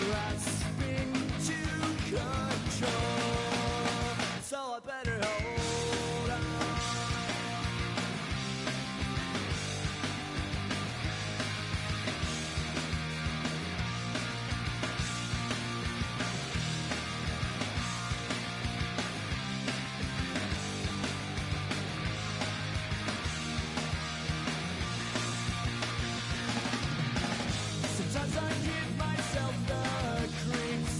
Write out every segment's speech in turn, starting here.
grasping to control. So I better hold on. Sometimes I give myself the creeps.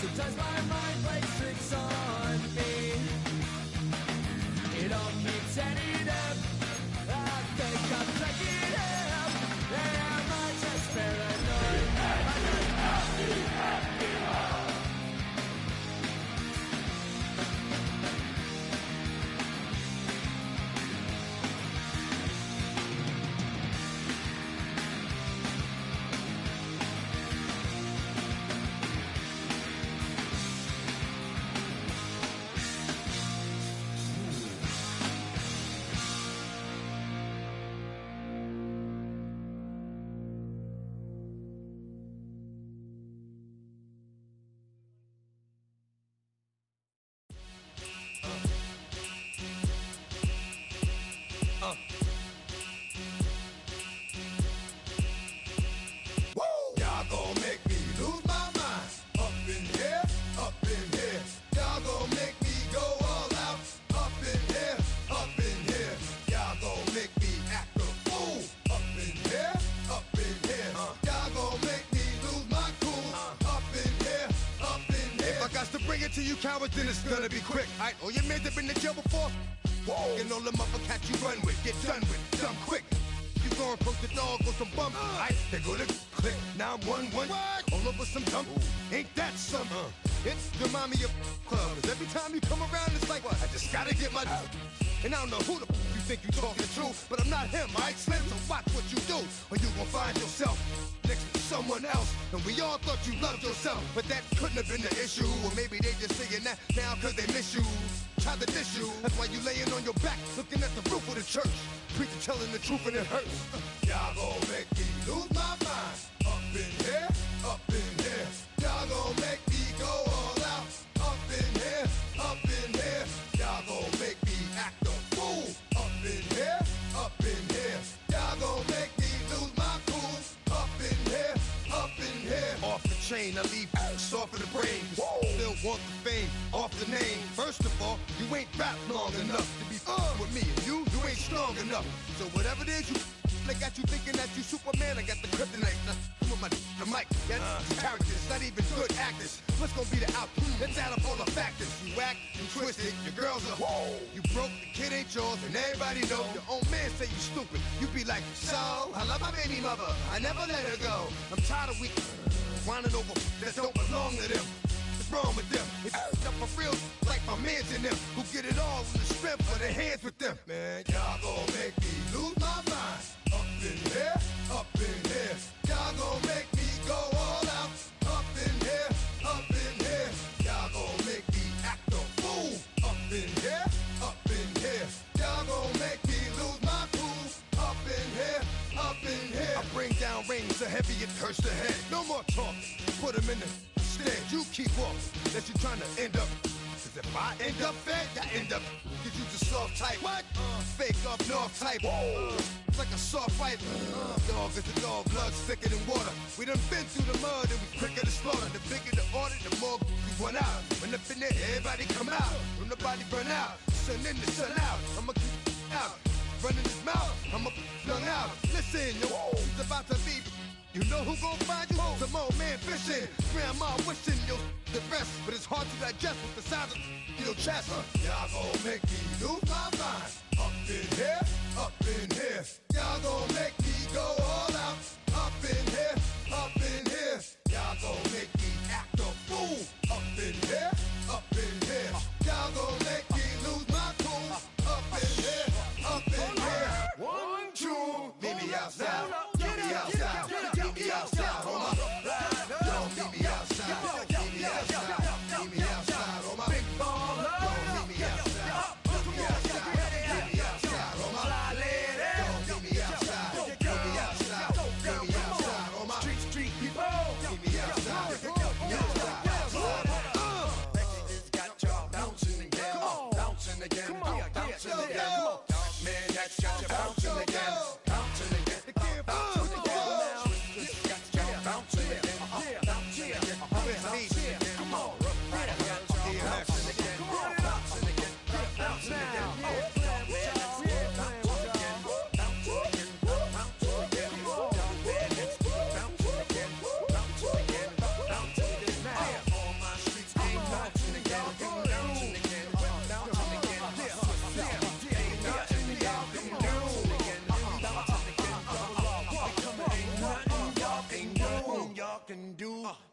Sometimes my mind plays tricks on me. It all keeps adding up. I think I'm cracking up. Am I just paranoid? Y'all gon' make me lose my mind. Up in here, up in here. Y'all gon' make me go all out. Up in here, up in here. Y'all gon' make me act a fool. Up in here, up in here. Y'all gon' make me lose my cool. Up in here, up in here. If I got to bring it to you cowards, then it's gonna be quick. Alright, all your men that been to jail before? Whoa. And all them other cats you run with, get done with, done quick. You gon' approach the dog with some bump. Aight, they go to click. Now I'm 1-1. All over some dump. Ain't that something? It's remind me of club. 'Cause every time you come around, it's like, I just gotta get my. And I don't know who the you think you talking to, but I'm not him, alright, Slim? So watch what you do, or you gon' find yourself next to someone else. And we all thought you loved yourself, but that couldn't have been the issue. Or maybe they just saying that now 'cause they miss you. Try to diss you. That's why you laying on your back, looking at the roof of the church. Preacher telling the truth and it hurts. Y'all gon' make me lose my mind. Up in here, up in here. Y'all gon' make me go all out. Up in here, up in here. Y'all gon' make me act a fool. Up in here, up in here. Y'all gon' make me lose my cool. Up in here, up in here. Off the chain, I leave soft in the brain. Still want the fame, off the name. First of all, you ain't rap long enough to be with me. And you ain't strong enough. So whatever it is you they got you thinking that you Superman. I got the kryptonite. Come with the mic. Yeah, characters, not even good actors. What's gonna be the outcome? Let's add up all the factors. You whack, you twisted, your girls are you broke, the kid ain't yours, and everybody know. Your own man say you stupid. You be like, so I love my baby mother. I never let her go. I'm tired of weak whining over that don't belong to them. What's wrong with them? It's up for real, like my mans in them, who get it all in the strength of their hands with them. Man, y'all gon' make me lose my mind. Up in here, up in here. Y'all gon' make me go all out. Up in here, up in here. Y'all gon' make me act a fool. Up in here, up in here. Y'all gon' make me lose my cool. Up in here, up in here. I bring down rings so heavy it hurts the head. No more talk, put them in the stand. You keep off, that you tryna end up. Cause if I end up fed, I end up. Cause you just soft type. What? Fake up north type. It's like a soft fight. Dog is a dog, blood's thicker than water. We done been through the mud and we quicker to slaughter. The bigger the order, the more we run out. When up in there, everybody come out. When the body burn out, sun in the sun out. I'ma keep out. Running his mouth, I'ma flung out. Listen, yo, it's about to be. You know who gon' find you? Some old man fishing. Grandma wishing you'll the rest, but it's hard to digest with the size of your chest. Y'all gon' make me lose my mind. Up in here, up in here. Y'all gon' make me go all out. Up in here, up in here. Y'all gon' make me act a fool. Up in here, up in here. Y'all gon' make me lose my cool. Up in here, up in here. 1, 2, meet me outside. Meet me outside. Meet me outside, hold my. Don't meet me outside. Meet me outside. Meet me outside, hold my. Big ball. Don't meet me outside. Meet me outside. Meet me outside, hold my. Don't meet me outside. Meet me outside. Meet me outside, hold my. Street,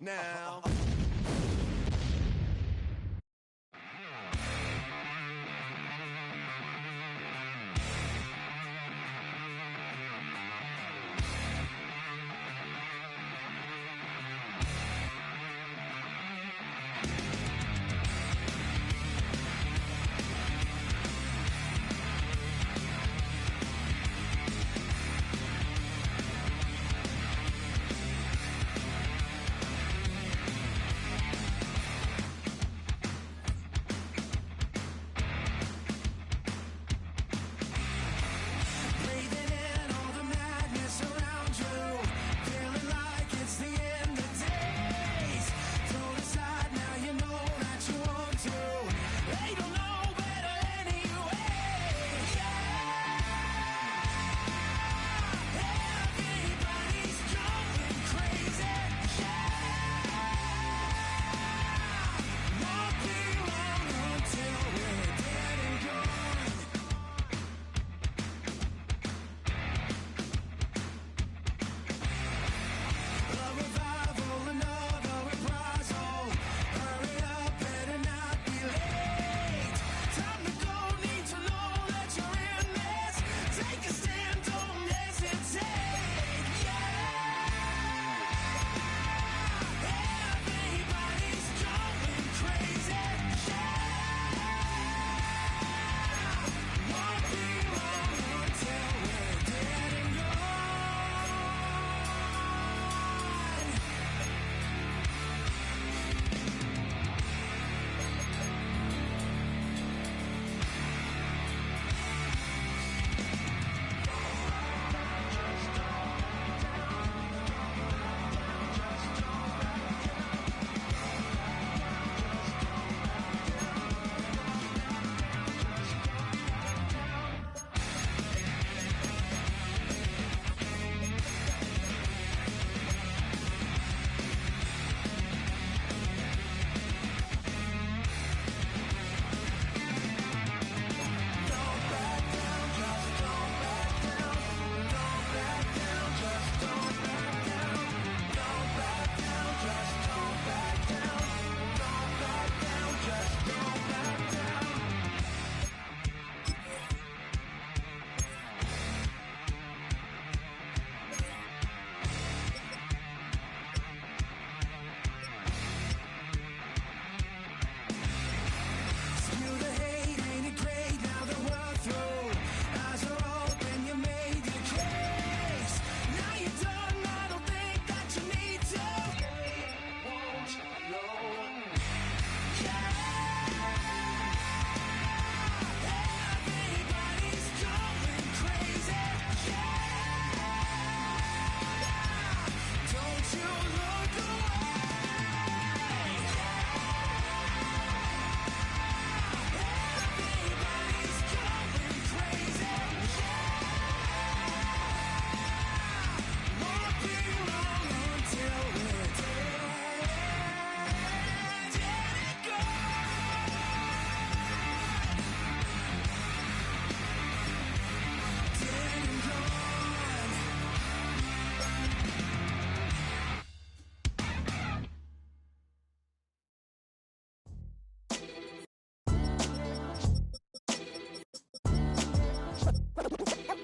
now.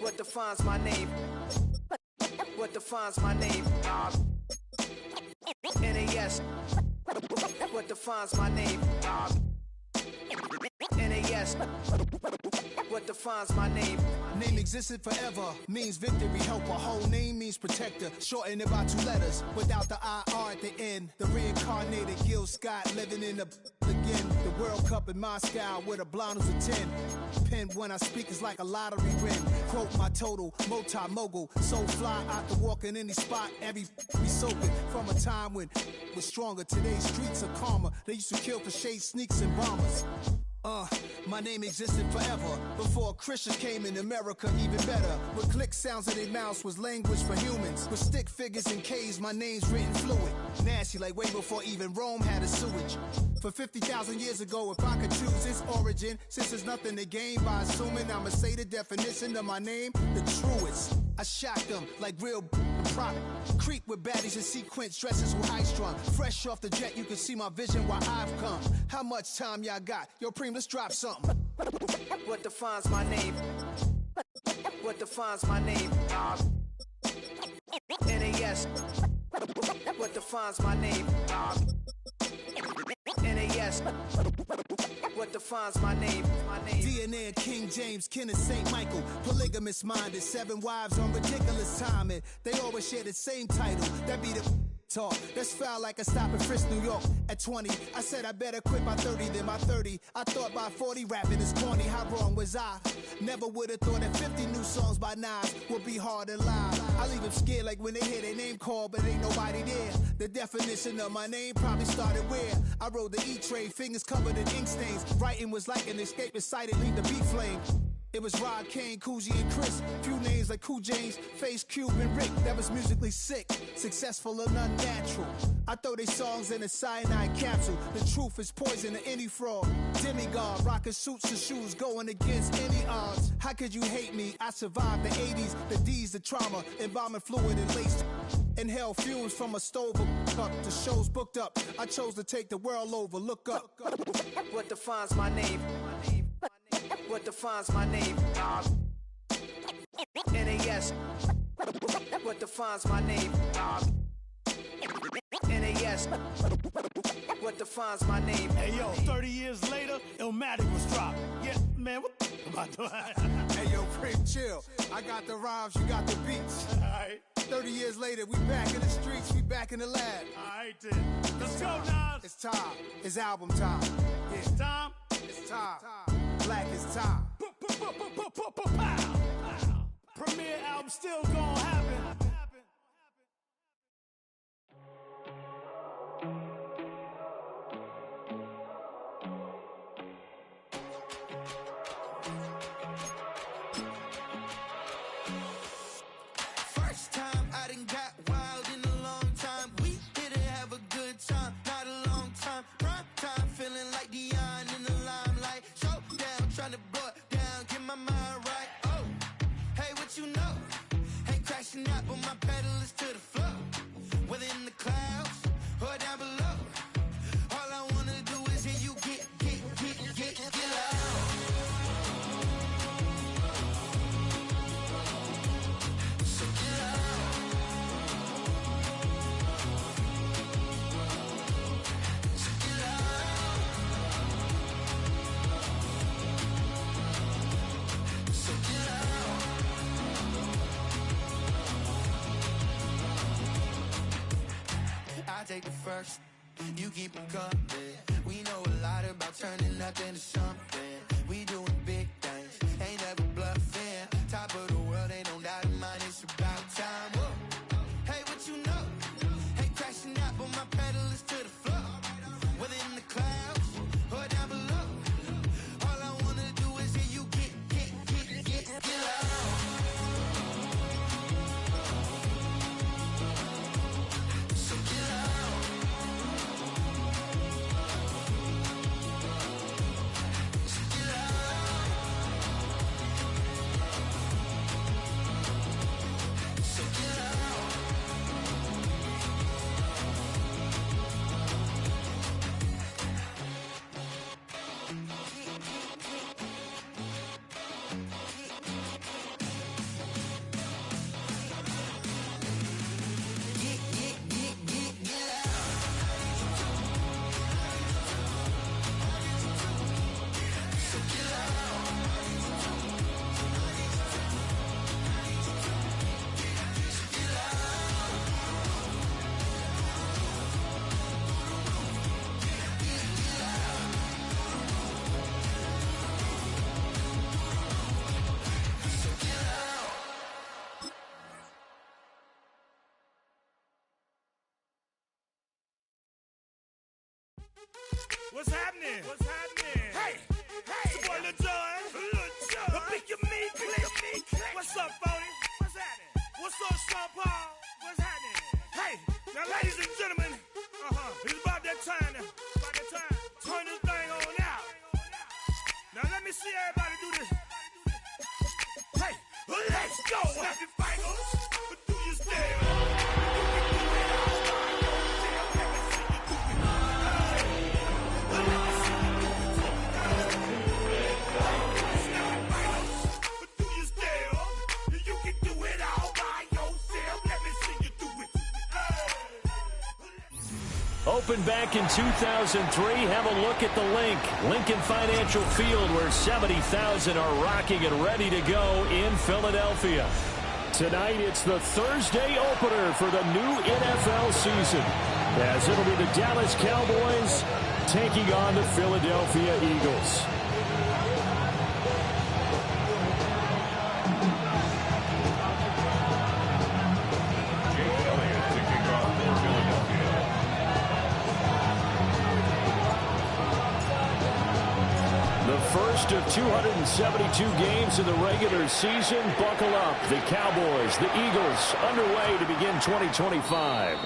What defines my name? What defines my name? NAS. What defines my name? NAS. What defines my name? Name existed forever, means victory, helper. Whole name means protector, shortened it by 2 letters, without the IR at the end. The reincarnated Gil Scott, living in the again. The World Cup in Moscow, with a blonde who's a 10. Pen when I speak is like a lottery win. Quote my total, multi-mogul, so fly out to walk in any spot. Every be soaking from a time when was stronger. Today's streets are calmer. They used to kill for shade sneaks and bombers. My name existed forever before Christians came in America, even better. With click sounds in their mouths was language for humans. With stick figures and K's, my name's written fluid. Nasty like way before even Rome had a sewage. For 50,000 years ago, if I could choose its origin, since there's nothing to gain by assuming, I'ma say the definition of my name, the truest. I shock them like real prop. Creep with baddies in sequence, dresses with high strung. Fresh off the jet, you can see my vision while I've come. How much time y'all got? Yo, Preem, let's drop something. What defines my name? What defines my name? NAS. What defines my name? NAS. What defines my name? DNA of King James, kin of St. Michael. Polygamous minded, 7 wives on ridiculous timing. They always share the same title. That be the talk. That's foul like a stop in Frisk, New York. At 20, I said I better quit by 30 than by 30. I thought by 40 rapping is corny. How wrong was I? Never would have thought that 50 new songs by Nas would be hard to live. I leave them scared like when they hear their name called, but ain't nobody there. The definition of my name probably started where I rode the E-Trade, fingers covered in ink stains. Writing was like an escape inside it, leave the beat flame. It was Rod Kane, Coogee, and Chris. Few names like Cool James, Face, Cube, and Rick. That was musically sick, successful and unnatural. I throw they songs in a cyanide capsule. The truth is poison to any fraud. Demigod, rocking suits and shoes, going against any odds. How could you hate me? I survived the 80s, the D's, the trauma, embalming fluid and laced. Inhale fumes from a stove up. The show's booked up. I chose to take the world over. Look up. What defines my name? What defines my name? NAS. What defines my name? NAS. What defines my name? Hey yo, 30 years later, Illmatic was dropped. Yeah, man, what the about doing? Hey yo, Preem, chill. I got the rhymes, you got the beats. Alright. 30 years later, we back in the streets, we back in the lab. Alright then. Let's go, Nas. It's time. It's album time. Yeah. It's time. It's time. Black is time. Premiere album still gonna happen. First time I done got wild in a long time. We didn't have a good time, not a long time. Prime time, feeling like Dion in the limelight. Showdown, trying to blow it down, get my mind right. Oh, hey, what you know? Ain't crashing out, but my pedal is to the floor. Whether in the clouds or down below, all I wanna do is hear you get loud. So get loud. So get loud. So get loud. I take the first, you keep them coming. We know a lot about turning nothing to something. We doing big things, ain't never bluffing. Top of the world, ain't no doubt in mind, it's about time. Whoa. Hey, what you know? Ain't crashing out, but my pedal is to the floor. Whether in the clouds or down below, all I wanna do is hear you get loud. So get loud. So get loud. So get loud. Get loud. So get loud. So get loud. So get loud. What's happening? What's happening? Hey, it's your boy Lil Jon. The Pick Your Meat Click. What's up, Phony? What's happening? What's up, Sean Paul? What's happening? Hey, now ladies and gentlemen, it's about that time. Turn this thing on out. Now let me see everybody do this. Hey, let's go. Happy fight Opened back in 2003. Have a look at the link. Lincoln Financial Field, where 70,000 are rocking and ready to go in Philadelphia. Tonight, it's the Thursday opener for the new NFL season, as it'll be the Dallas Cowboys taking on the Philadelphia Eagles. First of 272 games in the regular season. Buckle up. The Cowboys, the Eagles, underway to begin 2025.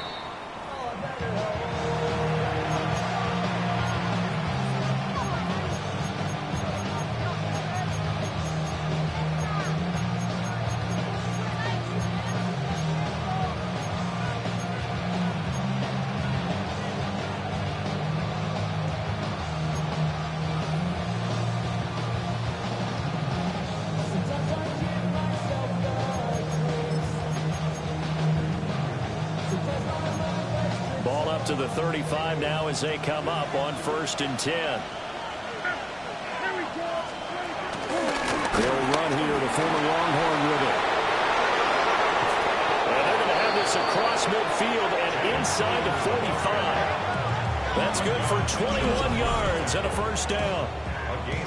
To the 35 now as they come up on 1st and 10. They'll run here, the former Longhorn with it. And they're going to have this across midfield and inside the 45. That's good for 21 yards and a first down.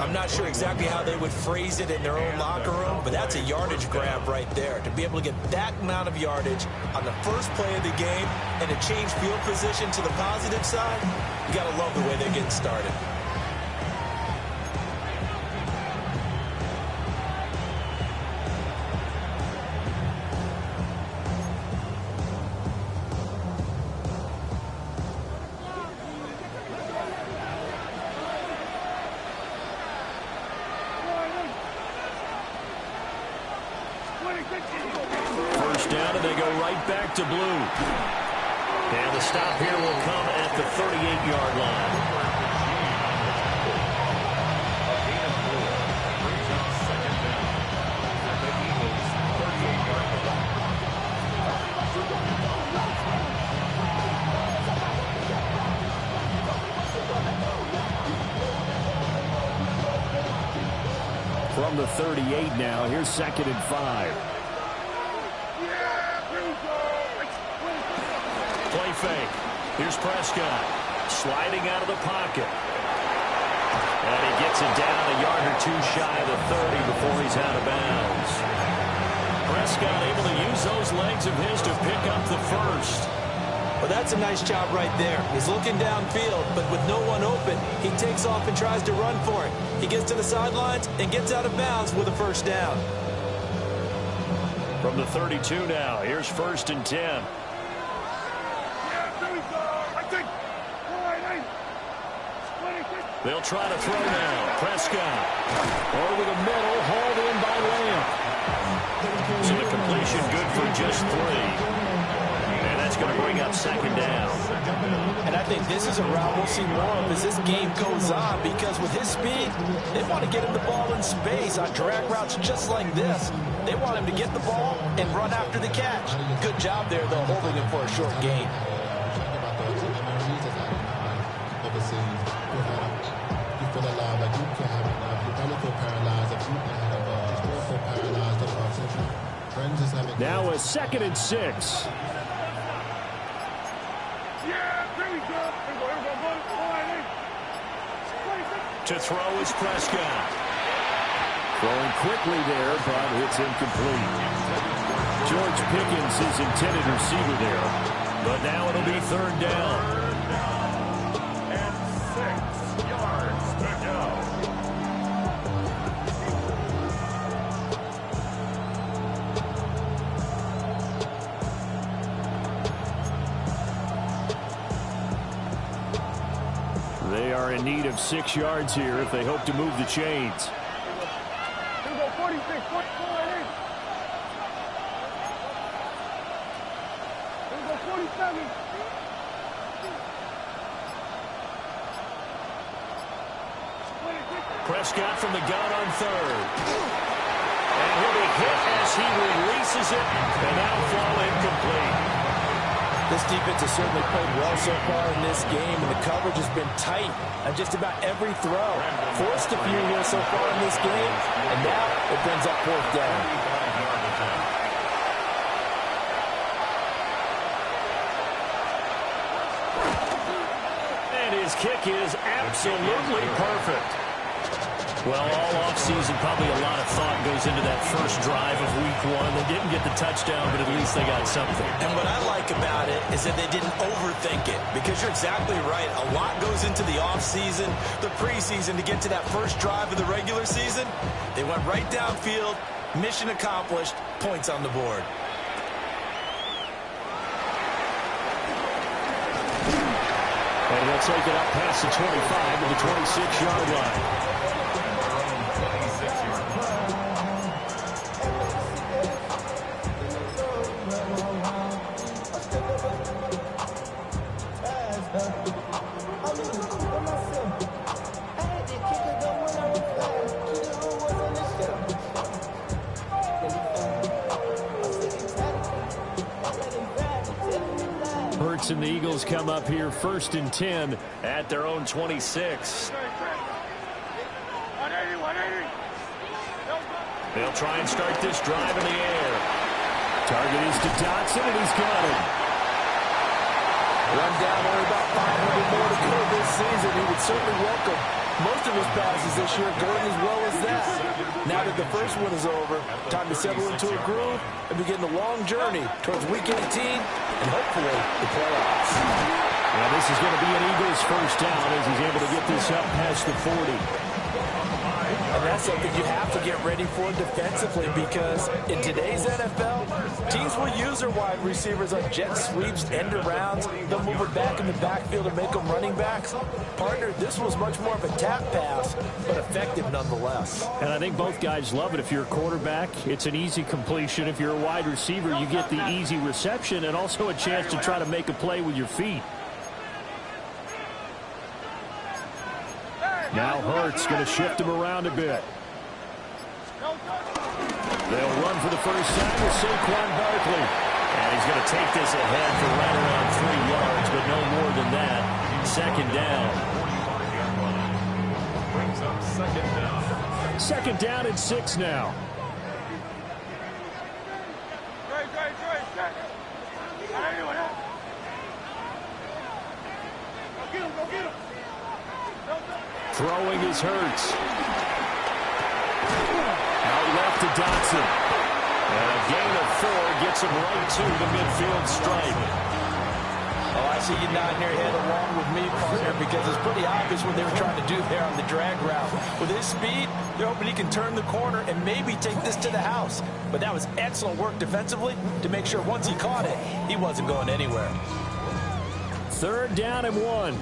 I'm not sure exactly how they would phrase it in their own locker room, but that's a yardage grab right there. To be able to get that amount of yardage on the first play of the game and to change field position to the positive side, you got to love the way they're getting started. First down, and they go right back to blue. And the stop here will come at the 38-yard line. From the 38 now, here's 2nd and 5. Play fake. Here's Prescott sliding out of the pocket. And he gets it down a yard or two shy of the 30 before he's out of bounds. Prescott able to use those legs of his to pick up the first. Well, that's a nice job right there. He's looking downfield, but with no one open, he takes off and tries to run for it. He gets to the sidelines and gets out of bounds with a first down. From the 32 now, here's 1st and 10. They'll try to throw now. Prescott over the middle, hauled in by Lamb. So the completion good for just 3. And that's going to bring up 2nd down. And I think this is a route we'll see more of as this game goes on, because with his speed, they want to get him the ball in space on drag routes just like this. They want him to get the ball and run after the catch. Good job there, though, holding him for a short gain. Now a 2nd and 6. To throw is Prescott. Throwing quickly there, but it's incomplete. George Pickens is intended receiver there. But now it'll be 3rd down. And 6 yards to go. They are in need of 6 yards here if they hope to move the chains. Prescott from the gun on third. And he'll be hit as he releases it. And that'll fall incomplete. This defense has certainly played well so far in this game, and the coverage has been tight on just about every throw. Forced a few here so far in this game, and now it brings up fourth down. And his kick is absolutely perfect. Well, all offseason, probably a lot of thought goes into that first drive of week one. They didn't get the touchdown, but at least they got something. And what I like about it is that they didn't overthink it, because you're exactly right. A lot goes into the offseason, the preseason, to get to that first drive of the regular season. They went right downfield, mission accomplished, points on the board. And they'll take it up past the 25 to the 26-yard line. Hurts and the Eagles come up here 1st and 10 at their own 26. They'll try and start this drive in the air. Target is to Dotson, and he's got it. Run down, only about 500 more to go this season. He would certainly welcome most of his passes this year going as well as that. Now that the first one is over, time to settle into a groove and begin the long journey towards Week 18 and hopefully the playoffs. Now this is going to be an Eagles first down as he's able to get this up past the 40. And that's something you have to get ready for defensively, because in today's NFL, teams will use their wide receivers on jet sweeps, end arounds. They'll move it back in the backfield and make them running backs. Partner, this was much more of a tap pass, but effective nonetheless. And I think both guys love it. If you're a quarterback, it's an easy completion. If you're a wide receiver, you get the easy reception and also a chance to try to make a play with your feet. Now Hurts going to shift him around a bit. They'll run for the first time with Saquon Barkley. And he's going to take this ahead for right around 3 yards, but no more than that. Second down. Brings up second down. Second down and 6 now. Throwing is Hurts. Out left to Dotson. And a gain of 4 gets him right to the midfield stripe. Oh, I see you nodding your head along with me, partner, because it's pretty obvious what they were trying to do there on the drag route. With his speed, they're hoping he can turn the corner and maybe take this to the house. But that was excellent work defensively to make sure once he caught it, he wasn't going anywhere. Third down and 1.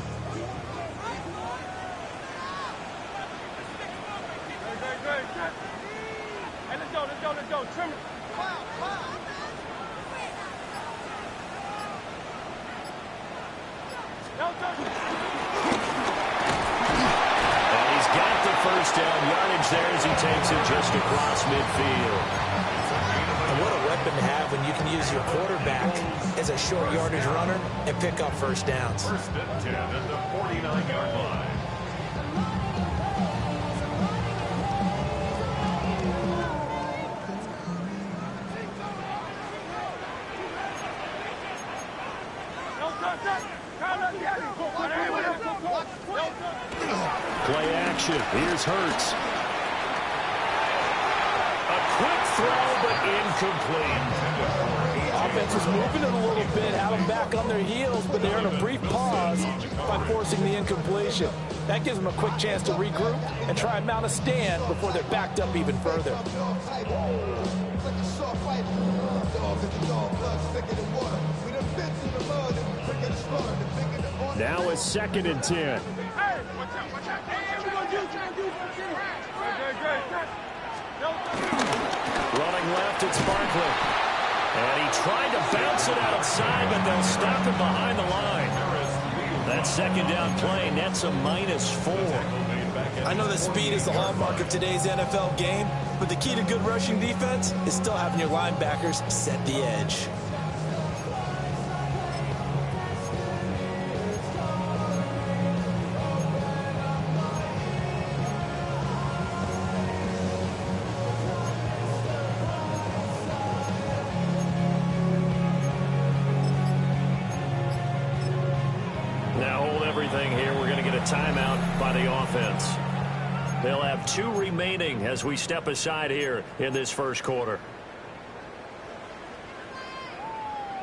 Let's go. Trim it. And he's got the first down yardage there as he takes it just across midfield. And what a weapon to have when you can use your quarterback as a short yardage runner and pick up first downs. First and 10 at the 49-yard line. Play action. Here's Hurts. A quick throw, but incomplete. Offense is moving it a little bit, have them back on their heels, but they're in a brief pause by forcing the incompletion. That gives them a quick chance to regroup and try and mount a stand before they're backed up even further. Now it's 2nd and 10. Running left, it's Barkley. And he tried to bounce it outside, but they'll stop him behind the line. That second down play nets a -4. I know that speed is the hallmark of today's NFL game, but the key to good rushing defense is still having your linebackers set the edge. Now hold everything here. We're going to get a timeout by the offense. They'll have 2 remaining as we step aside here in this first quarter.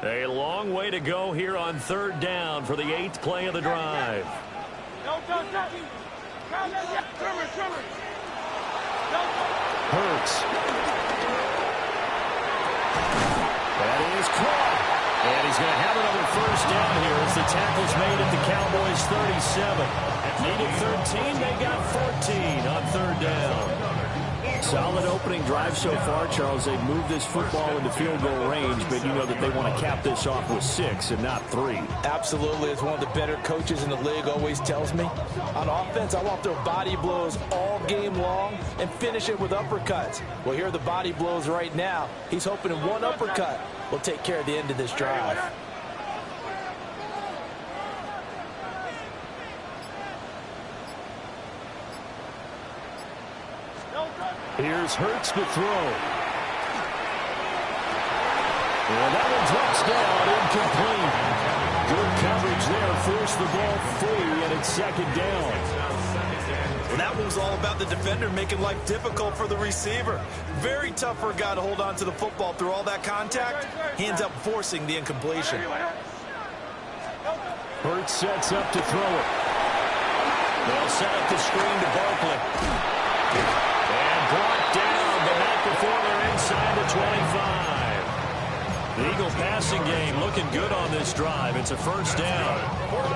A long way to go here on 3rd down for the 8th play of the drive. Hurts. That is caught. And he's going to have another first down here as the tackle's made at the Cowboys' 37. Needed 13, they got 14 on 3rd down. Solid opening drive so far, Charles. They've moved this football into field goal range, but you know that they want to cap this off with 6 and not 3. Absolutely. As one of the better coaches in the league always tells me, on offense, I want their body blows all game long and finish it with uppercuts. Well, here are the body blows right now. He's hoping one uppercut will take care of the end of this drive. Here's Hurts to throw. And that one drops down, incomplete. Good coverage there, forced the ball free, and it's 2nd down. Well, that one was all about the defender making life difficult for the receiver. Very tough for a guy to hold on to the football through all that contact. He ends up forcing the incompletion. Hurts sets up to throw it. They'll set up the screen to Barkley. And brought down the night before they're inside the 25. The Eagle passing game looking good on this drive. It's a first down.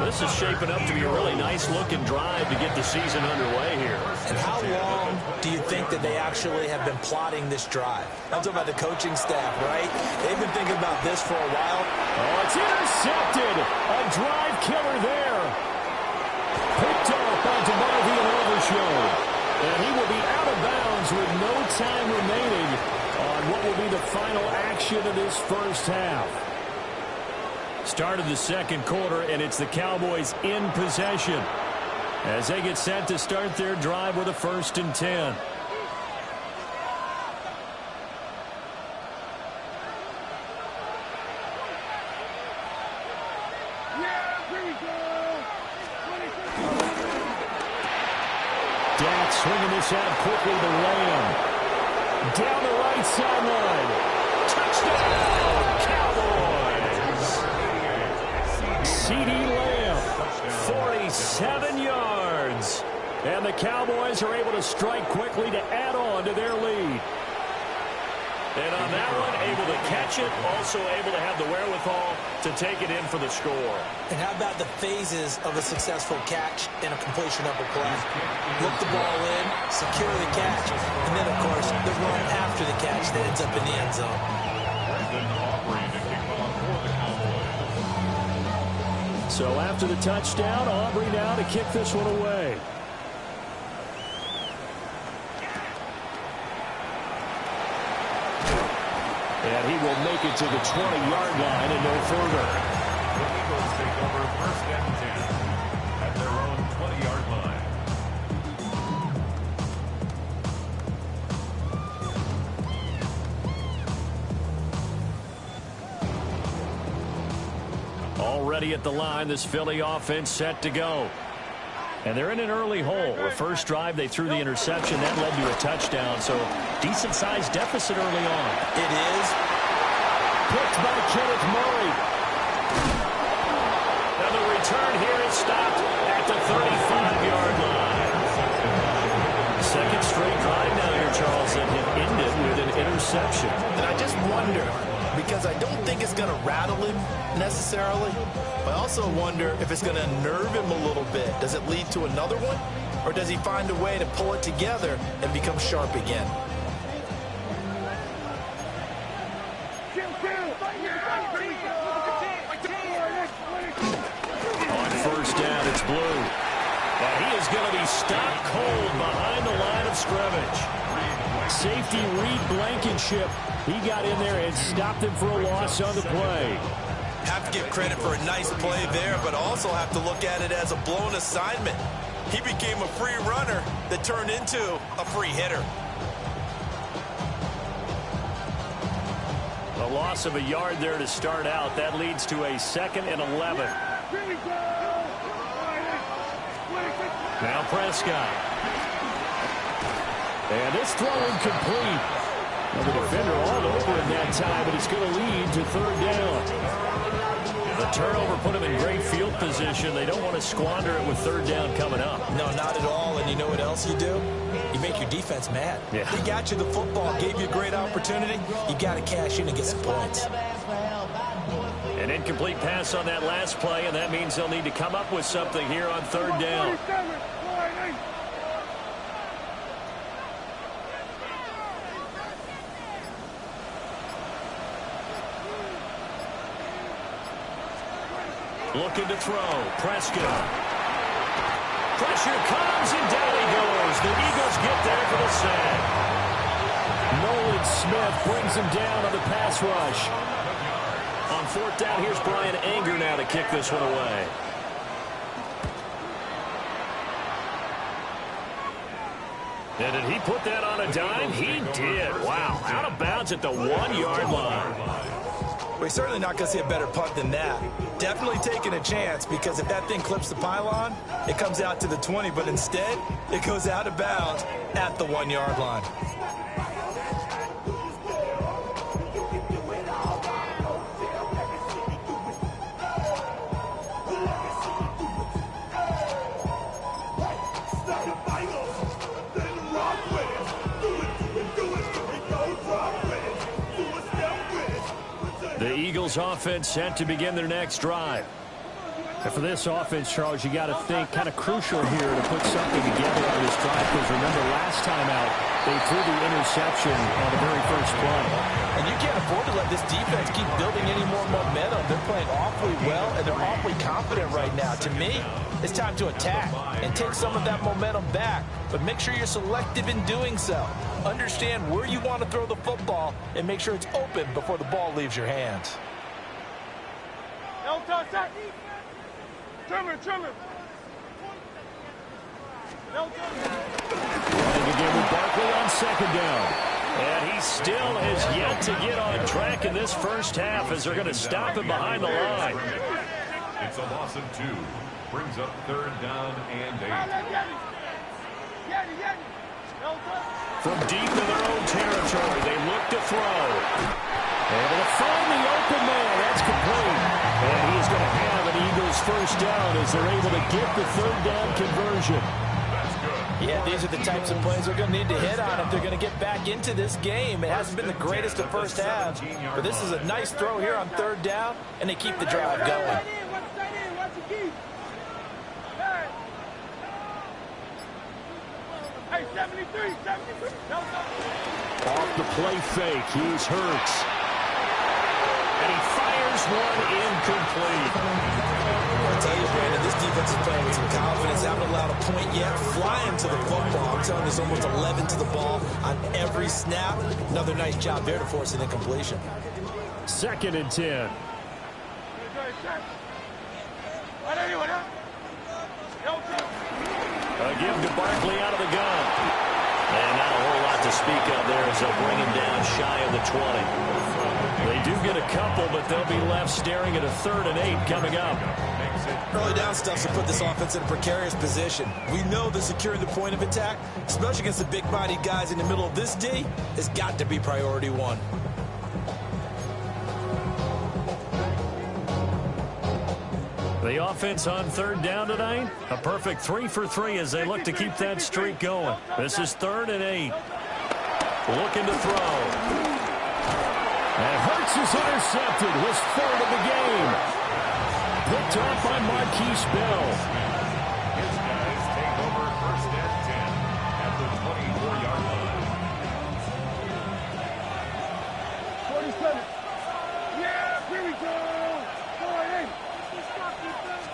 This is shaping up to be a really nice-looking drive to get the season underway here. And how long do you think that they actually have been plotting this drive? I'm talking about the coaching staff, right? They've been thinking about this for a while. Oh, it's intercepted. A drive killer there. Picked up on DeMarvion Overshown. And he will be out of bounds with no time remaining on what will be the final action of this first half. Start of the second quarter, and it's the Cowboys in possession as they get set to start their drive with a 1st and 10. Dak swinging this out quickly to Lamb. Down the right sideline. Touchdown, Cowboys. CeeDee Lamb, 47 yards. And the Cowboys are able to strike quickly to add on to their lead. And on that one, able to catch it, also able to have the wherewithal to take it in for the score. And how about the phases of a successful catch and a completion of a play? Look the ball in, secure the catch, and then, of course, the run after the catch that ends up in the end zone. So after the touchdown, Aubrey now to kick this one away. And he will make it to the 20-yard line and no further. The Eagles take over 1st and 10 at their own 20-yard line. Already at the line, this Philly offense set to go. And they're in an early hole. The first drive, they threw the interception. That led to a touchdown, so decent-sized deficit early on. It is. Picked by Kenneth Murray. And the return here is stopped at the 35-yard line. Second straight drive now here, Charles, that have ended with an interception. And I just wonder, because I don't think it's going to rattle him necessarily, but I also wonder if it's going to nerve him a little bit. Does it lead to another one? Or does he find a way to pull it together and become sharp again? Kill, kill. blue. And he is going to be stopped cold behind the line of scrimmage. Safety Reed Blankenship. He got in there and stopped him for a loss on the play. Have to give credit for a nice play there, but also have to look at it as a blown assignment. He became a free runner that turned into a free hitter. A loss of a yard there to start out. That leads to a 2nd and 11. Now Prescott. And this throw incomplete. Well, the defender all over in that time, but it's going to lead to 3rd down. The turnover put them in great field position. They don't want to squander it with 3rd down coming up. No, not at all. And you know what else you do? You make your defense mad. Yeah. They got you the football, gave you a great opportunity. You got to cash in and get some points. An incomplete pass on that last play, and that means they'll need to come up with something here on 3rd down. Looking to throw. Prescott. Pressure comes, and down he goes. The Eagles get there for the sack. Nolan Smith brings him down on the pass rush. On 4th down, here's Brian Anger now to kick this one away. And did he put that on a dime? He did. Wow. Out of bounds at the 1-yard line. We're certainly not going to see a better punt than that. Definitely taking a chance, because if that thing clips the pylon, it comes out to the 20, but instead, it goes out of bounds at the 1-yard line. The Eagles offense set to begin their next drive. And for this offense, Charles, you got to think kind of crucial here to put something together on this drive, because remember last time out, they threw the interception on the very first play. And you can't afford to let this defense keep building any more momentum. They're playing awfully well, and they're awfully confident right now. To me, it's time to attack and take some of that momentum back, but make sure you're selective in doing so. Understand where you want to throw the football and make sure it's open before the ball leaves your hands. Running again with Barkley on 2nd down. And he still has yet to get on track in this first half, as they're going to stop him behind the line. It's a loss of 2. Brings up 3rd down and 8. From deep in their own territory, they look to throw. Able to find the open man. That's complete. And he's going to have an Eagles first down as they're able to get the 3rd down conversion. Yeah, these are the types of plays they're going to need to hit on if they're going to get back into this game. It hasn't been the greatest of first halves, but this is a nice throw here on 3rd down, and they keep the drive going. Off the play fake, here's Hurts. And he fires one incomplete. I tell you, Brandon, this defense is playing with some confidence. Haven't allowed a point yet. Flying to the football. I'm telling you, there's almost 11 to the ball on every snap. Another nice job there to force an incompletion. 2nd and 10. A give to Barkley out of the gun. And not a whole lot to speak of there as they'll bring him down shy of the 20. They do get a couple, but they'll be left staring at a 3rd and 8 coming up. Early down stuff to put this offense in a precarious position. We know that securing the point of attack, especially against the big-bodied guys in the middle of this D, has got to be priority 1. The offense on 3rd down tonight, a perfect 3 for 3 as they look to keep that streak going. This is 3rd and 8. Looking to throw. And Hurts is intercepted, his 3rd of the game. Picked off by Marquise Bell. His guys take over 1st and 10 at the 24-yard line. 47. Yeah, here we go. 48.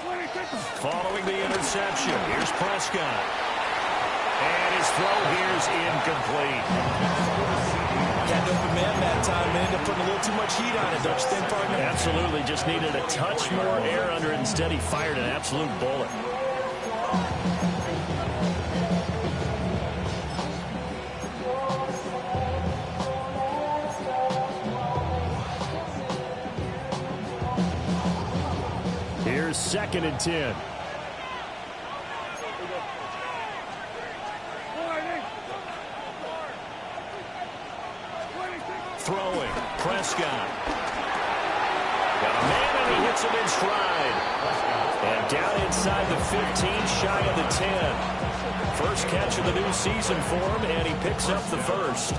26. following the interception. Here's Prescott. And his throw here's incomplete. Got an open man that time and ended up putting a little too much heat on it, don't you think, partner? Absolutely. Just needed a touch more air under it. Instead, he fired an absolute bullet. Here's 2nd and 10. Throwing. Prescott. Got a man and he hits him in stride. And down inside the 15, shy of the 10. First catch of the new season for him, and he picks up the first.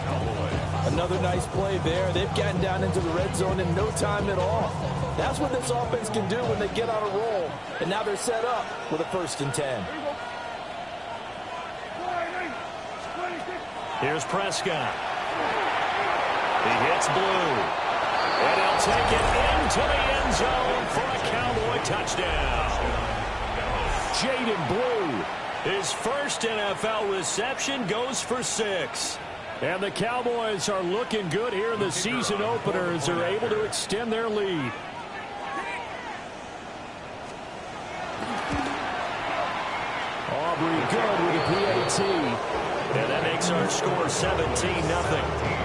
Another nice play there. They've gotten down into the red zone in no time at all. That's what this offense can do when they get on a roll. And now they're set up with a 1st and 10. Here's Prescott. He hits Blue. And he'll take it into the end zone for a Cowboy touchdown. Jaden Blue, his first NFL reception, goes for 6. And the Cowboys are looking good here in the season opener as they're able to extend their lead. Aubrey good with a PAT. And that makes our score 17-0.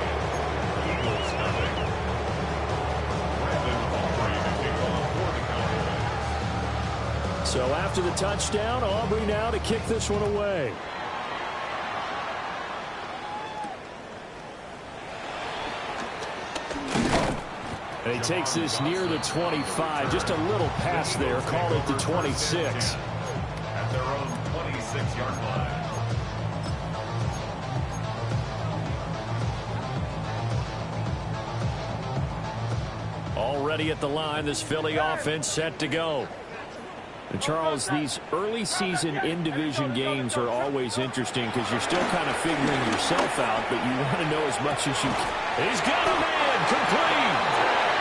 So after the touchdown, Aubrey now to kick this one away. And he takes this near the 25. Just a little pass there. Call it the 26. At their own 26-yard line. Already at the line, this Philly offense set to go. And Charles, these early season in-division games are always interesting because you're still kind of figuring yourself out, but you want to know as much as you can. He's got a man complete.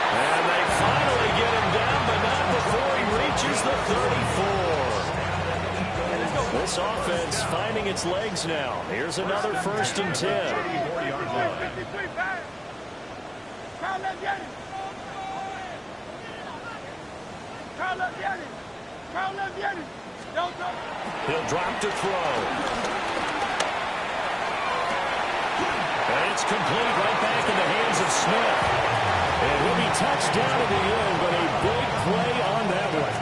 And they finally get him down, but not before he reaches the 34. This offense finding its legs now. Here's another 1st and 10. He'll drop to throw. And it's complete right back in the hands of Smith. And he'll be touched down at the end, but a big play on that one.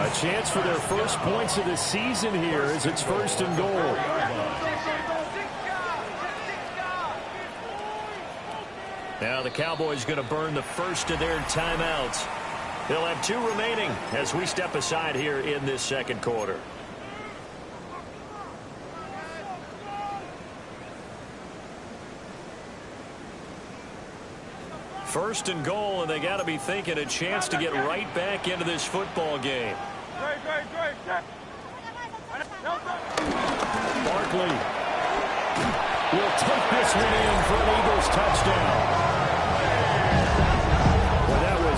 A chance for their first points of the season here as it's 1st and goal. Now the Cowboys going to burn the first of their timeouts. They'll have 2 remaining as we step aside here in this 2nd quarter. First and goal, and they got to be thinking a chance to get right back into this football game. Barkley will take this one in for an Eagles touchdown.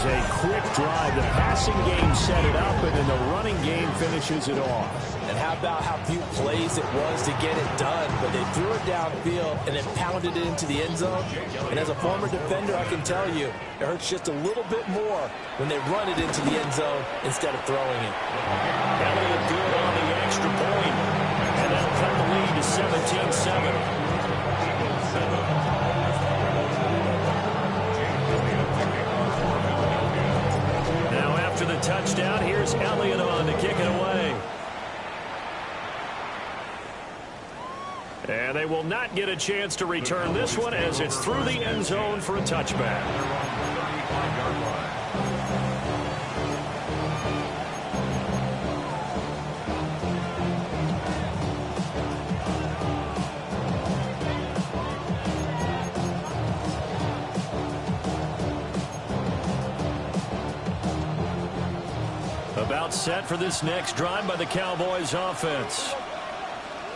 A quick drive. The passing game set it up, and then the running game finishes it off. And how about how few plays it was to get it done, but they threw it downfield and then pounded it into the end zone. And as a former defender, I can tell you, it hurts just a little bit more when they run it into the end zone instead of throwing it. Elliott good on the extra point, and that'll cut the lead to 17-7. After the touchdown, here's Elliott on to kick it away. And they will not get a chance to return this one as it's through the end zone for a touchback. About set for this next drive by the Cowboys offense.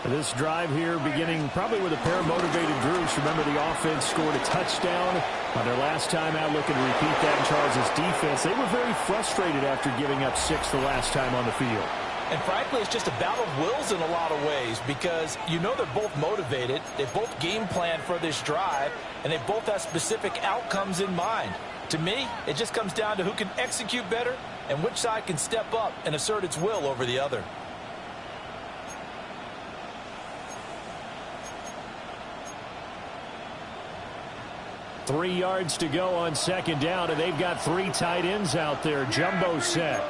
This drive here beginning probably with a pair of motivated groups. Remember, the offense scored a touchdown On their last time out, looking to repeat that in Charles' defense, they were very frustrated after giving up 6 the last time on the field. And frankly, it's just a battle of wills in a lot of ways because you know they're both motivated, they both game plan for this drive, and they both have specific outcomes in mind. To me, it just comes down to who can execute better and which side can step up and assert its will over the other. Three yards to go on second down, and they've got 3 tight ends out there. Jumbo set.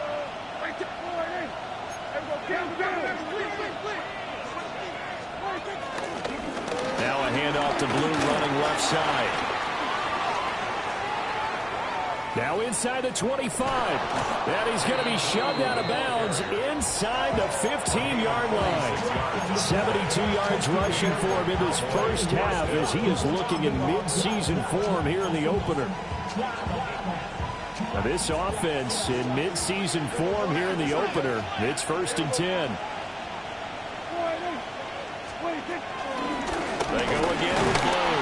Now a handoff to Blue running left side. Now inside the 25. And he's going to be shoved out of bounds inside the 15-yard line. 72 yards rushing for him in this first half as he is looking in mid-season form here in the opener. Now this offense in mid-season form here in the opener. It's 1st and 10. They go again with Blue.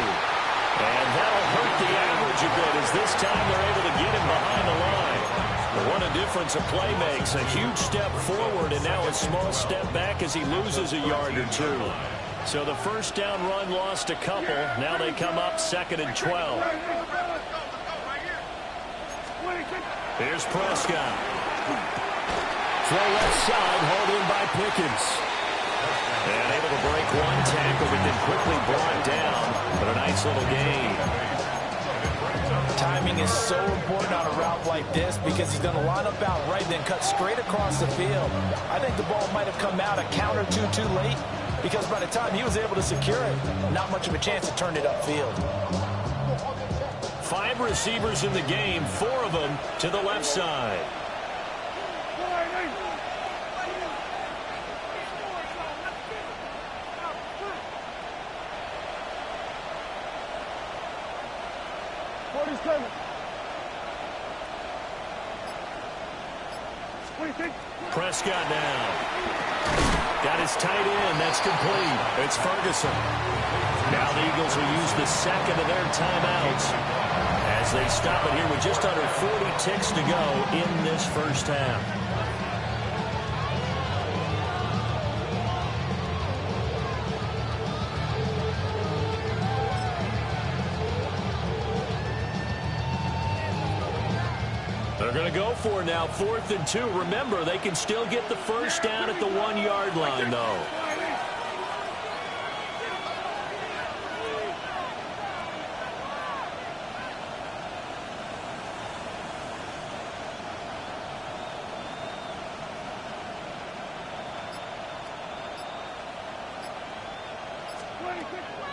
And that'll hurt the average a bit as this time they're able to get him behind the line. But what a difference a play makes. A huge step forward and now a small step back as he loses a yard or 2. So the first down run lost a couple. Now they come up 2nd and 12. Here's Prescott. Throw left side, hauled in by Pickens. And able to break one tackle, but then quickly brought down. But a nice little gain. Timing is so important on a route like this because he's going to line up out right, then cut straight across the field. I think the ball might have come out a count or two too late because by the time he was able to secure it, not much of a chance to turn it upfield. 5 receivers in the game, 4 of them to the left side. Prescott now. Got his tight end. That's complete. It's Ferguson. Now the Eagles will use the second of their timeouts as they stop it here with just under 40 ticks to go in this first half. They're going to go for it now, 4th and 2. Remember, they can still get the first down at the 1-yard line, though.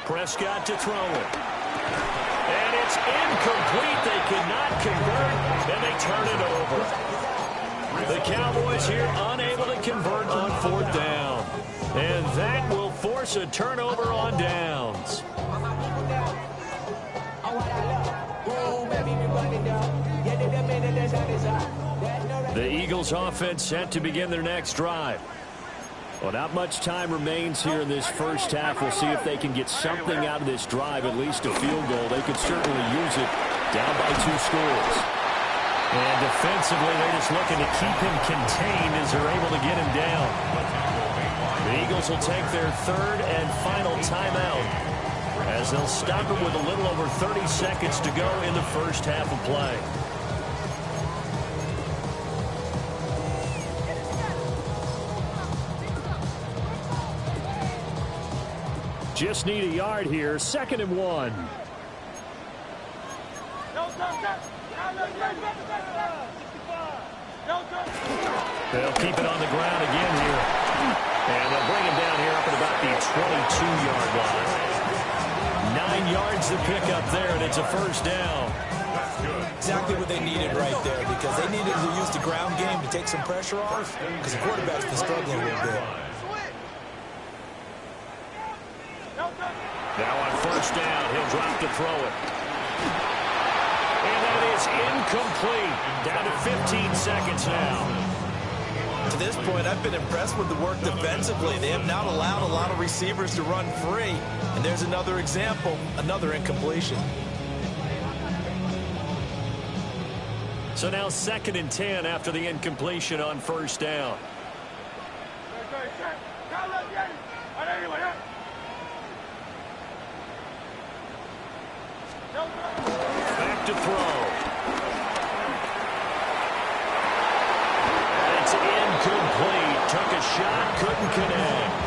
Prescott to throw it. And it's incomplete. They cannot convert, and they turn it over. The Cowboys here unable to convert on 4th down. And that will force a turnover on downs. The Eagles offense set to begin their next drive. Well, not much time remains here in this first half. We'll see if they can get something out of this drive, at least a field goal. They could certainly use it down by 2 scores. And defensively, they're just looking to keep him contained as they're able to get him down. The Eagles will take their 3rd and final timeout as they'll stop it with a little over 30 seconds to go in the first half of play. Just need a yard here. 2nd and 1. They'll keep it on the ground again here. And they'll bring him down here up at about the 22-yard line. 9 yards to pick up there, and it's a first down. Exactly what they needed right there because they needed to use the ground game to take some pressure off because the quarterback's been struggling a little bit. Now on first down, he'll drop to throw it. And that is incomplete. Down to 15 seconds now. To this point, I've been impressed with the work defensively. They have not allowed a lot of receivers to run free. And there's another example, another incompletion. So now 2nd and 10 after the incompletion on first down. Back to throw. It's incomplete. Took a shot, couldn't connect.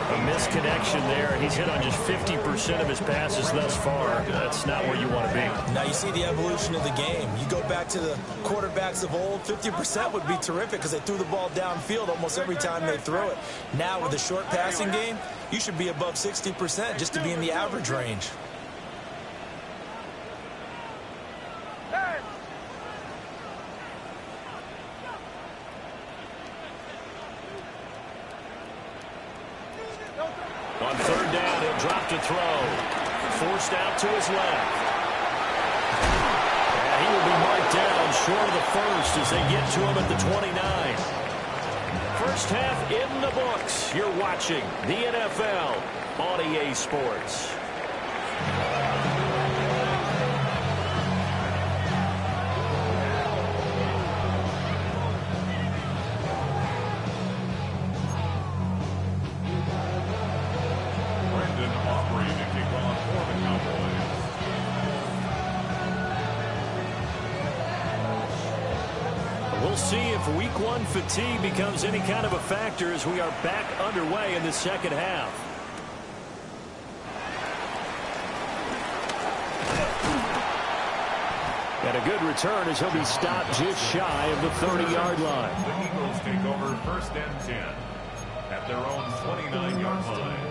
A misconnection there. He's hit on just 50% of his passes thus far. That's not where you want to be. Now you see the evolution of the game. You go back to the quarterbacks of old, 50% would be terrific because they threw the ball downfield almost every time they throw it. Now with the short passing game, you should be above 60% just to be in the average range. On 3rd down, he'll drop to throw. Forced out to his left. And he will be marked down short of the first as they get to him at the 29. First half in the books. You're watching the NFL on EA Sports. We'll see if week 1 fatigue becomes any kind of a factor as we are back underway in the second half. And a good return as he'll be stopped just shy of the 30-yard line. The Eagles take over 1st and 10 at their own 29-yard line.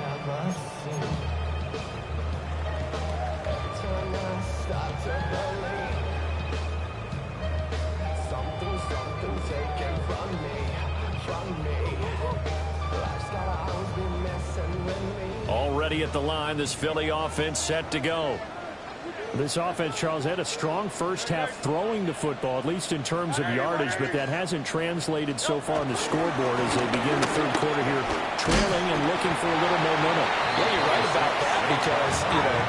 Already at the line, this Philly offense set to go. This offense, Charles, had a strong first half throwing the football, at least in terms of yardage, but that hasn't translated so far on the scoreboard as they begin the 3rd quarter here, trailing and looking for a little momentum. Yeah, you're right about that because,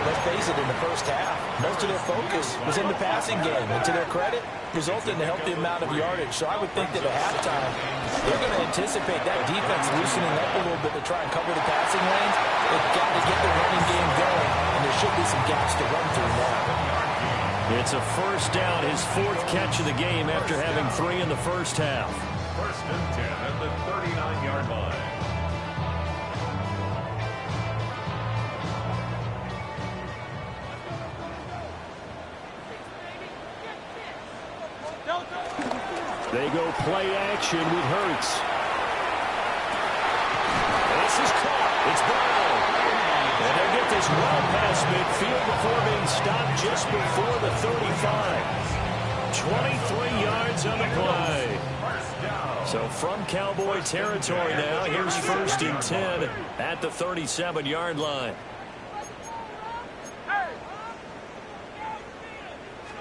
let's face it, in the first half, most of their focus was in the passing game. And to their credit, resulted in a healthy amount of yardage. So I would think that at halftime, they're going to anticipate that defense loosening up a little bit to try and cover the passing lanes. They've got to get the running game going, and there should be some gaps to run through now. It's a first down, his 4th catch of the game after having 3 in the first half. 1st and 10 at the 39-yard line. They go play action with Hurts. This is caught. It's Brown. And they'll get this well past midfield before being stopped just before the 35. 23 yards on the play. So from Cowboy territory now, here's 1st and 10 at the 37-yard line.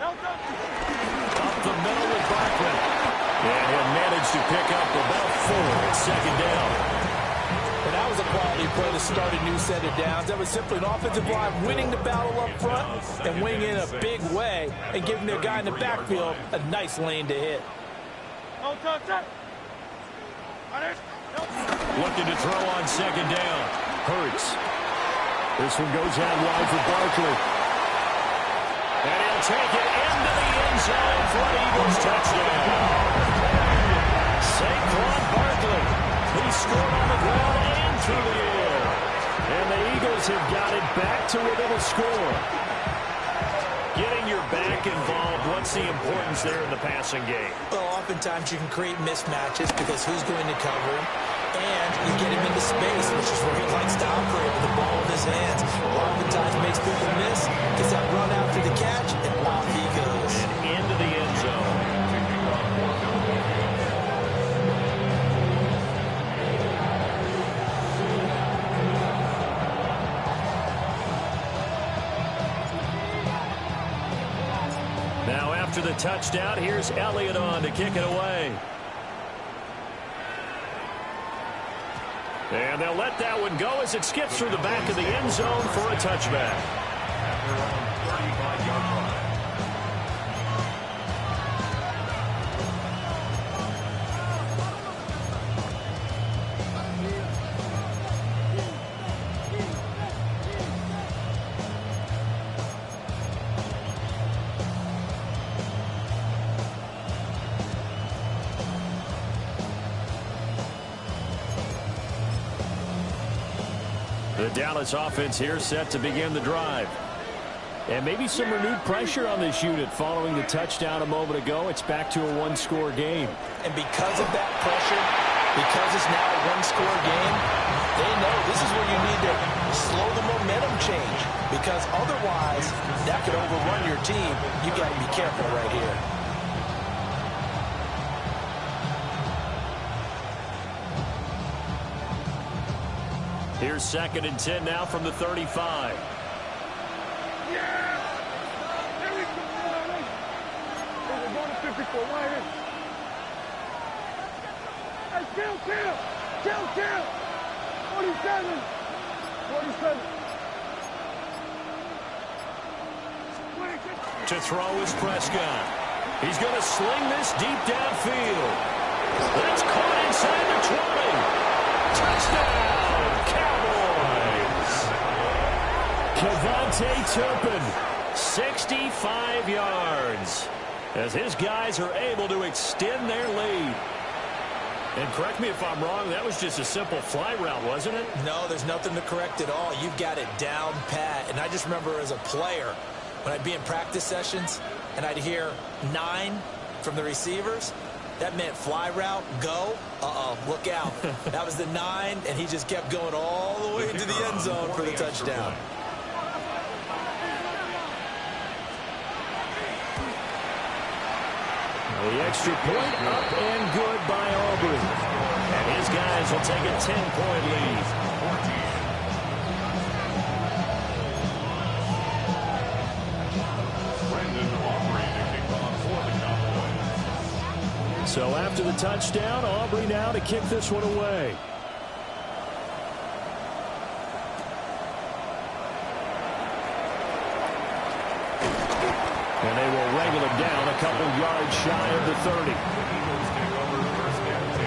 Up the middle with Barkley. And he'll manage to pick up about 4 at 2nd down. And that was a quality play to start a new set of downs. That was simply an offensive line winning the battle up front and winning in a big way and giving their guy in the backfield a nice lane to hit. Looking to throw on 2nd down. Hurts. This one goes out wide for Barkley. And he'll take it into the end zone for an Eagles touchdown. Saquon Barkley. He scored on the ground and through the air. And the Eagles have got it back to within a score. Getting your back involved, what's the importance there in the passing game? Well, oftentimes you can create mismatches because who's going to cover him, and you get him into space, which is where he likes to operate with the ball in his hands. Oftentimes makes people miss, gets that run after the catch, and off he goes. And into the end zone. Now after the touchdown, here's Elliott on to kick it away. And they'll let that one go as it skips through the back of the end zone for a touchback. The Dallas offense here set to begin the drive. And maybe some renewed pressure on this unit following the touchdown a moment ago. It's back to a one-score game. And because of that pressure, because it's now a one-score game, they know this is where you need to slow the momentum change. Because otherwise, that could overrun your team. You got to be careful right here. Here's 2nd and 10 now from the 35. Kill! 47! To throw is Prescott. He's going to sling this deep downfield. That's caught inside the 20. Touchdown, Cowboys! KaVontae Turpin, 65 yards. As his guys are able to extend their lead. And correct me if I'm wrong, that was just a simple fly route, wasn't it? No, there's nothing to correct at all. You've got it down pat. And I just remember as a player, when I'd be in practice sessions and I'd hear 9 from the receivers, that meant fly route, go, look out. That was the 9, and he just kept going all the way into the end zone for the touchdown. The extra point up and good by Aubrey. And his guys will take a 10-point lead. Brandon Aubrey to kick off for the Cowboys. So after the touchdown, Aubrey now to kick this one away. And they will wrangle him down a couple yards shy of the 30. The Eagles take over 1st and 10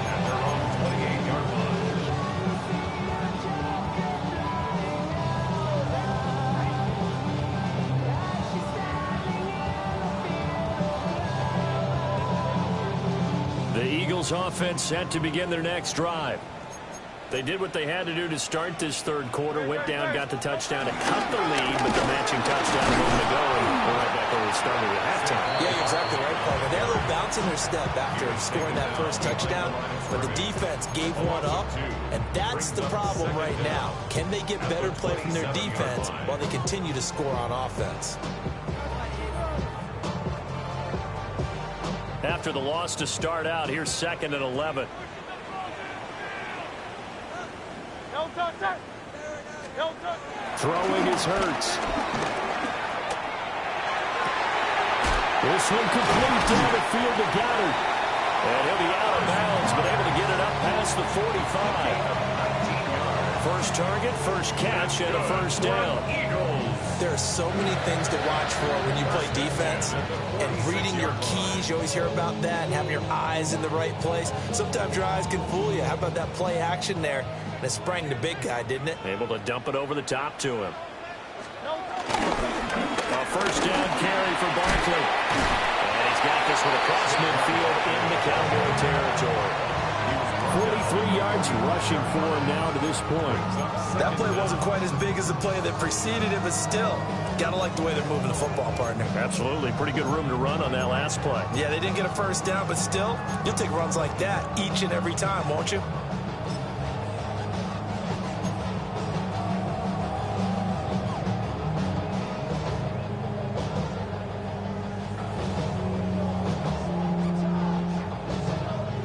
at their own 28-yard line. The Eagles offense set to begin their next drive. They did what they had to do to start this third quarter, went down, got the touchdown to cut the lead, but the matching touchdown a moment ago, and we're right back where we started at halftime. Yeah, you're exactly right, Paul. They had a little bounce in their step after scoring that first touchdown, but the defense gave one up, and that's the problem right now. Can they get better play from their defense while they continue to score on offense? After the loss to start out, here's 2nd and 11. Throwing is Hurts. This one complete down the field to Goddard. And he'll be out of bounds, but able to get it up past the 45. First target, first catch, and a first down. There are so many things to watch for when you play defense. And reading your keys, you always hear about that, and having your eyes in the right place. Sometimes your eyes can fool you. How about that play action there? And it sprang the big guy, didn't it? Able to dump it over the top to him. A first down carry for Barkley. And he's got this one across midfield into Cowboy territory. 43 yards rushing for him now to this point. That play wasn't quite as big as the play that preceded it, but still, got to like the way they're moving the football, partner. Absolutely. Pretty good room to run on that last play. Yeah, they didn't get a first down, but still, you'll take runs like that each and every time, won't you?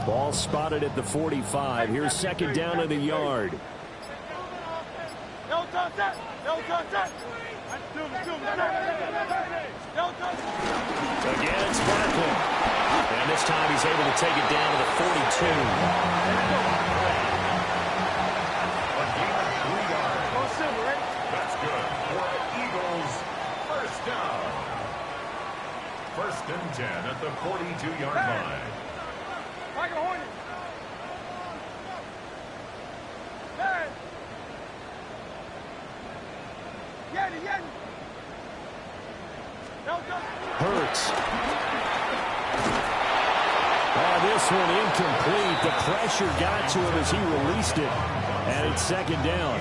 Ball spotted at the 45. Here's 2nd down at a yard. No contact! No contact! Again, it's Barkley. And this time he's able to take it down to the 42. That's good for Eagles. First down. 1st and 10 at the 42-yard line. Hurts. Oh, this one incomplete. The pressure got to him as he released it. And it's second down.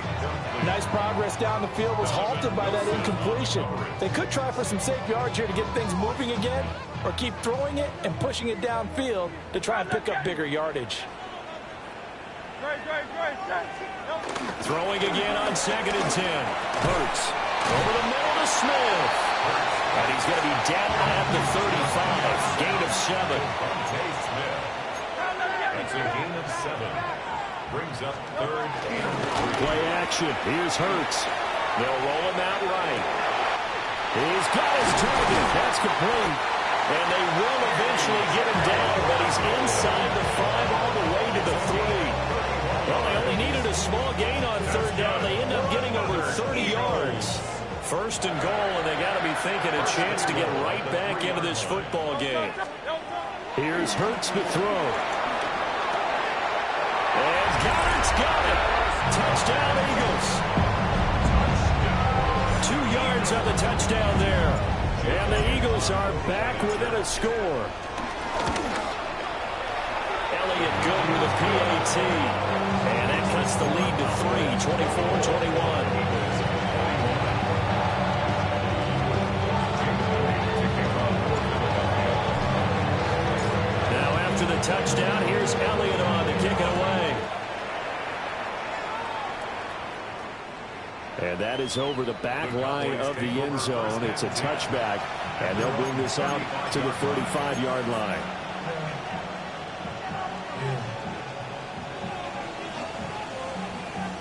Nice progress down the field, was halted by that incompletion. They could try for some safe yards here to get things moving again, or keep throwing it and pushing it downfield to try and pick up bigger yardage. Throwing again on 2nd and 10. Hurts over the middle to Smith. And he's going to be down at the 35. Gain of 7. That's a gain of 7. Brings up 3rd and 3. Play action. Here's Hurts. They'll roll him out right. He's got his target. That's complete. And they will eventually get him down, but he's inside the 5 all the way to the 3. Well, they only needed a small gain on 3rd down. They end up getting over 30 yards. 1st and goal, and they got to be thinking a chance to get right back into this football game. Here's Hurts to throw. And Goddard's got it. Touchdown, Eagles. 2 yards on the touchdown there. And the Eagles are back within a score. Elliott good with a PAT. And that cuts the lead to 3, 24-21. The touchdown. Here's Elliott on to kick it away. And that is over the back line of the end zone. It's a touchback, and they'll bring this out to the 35-yard line.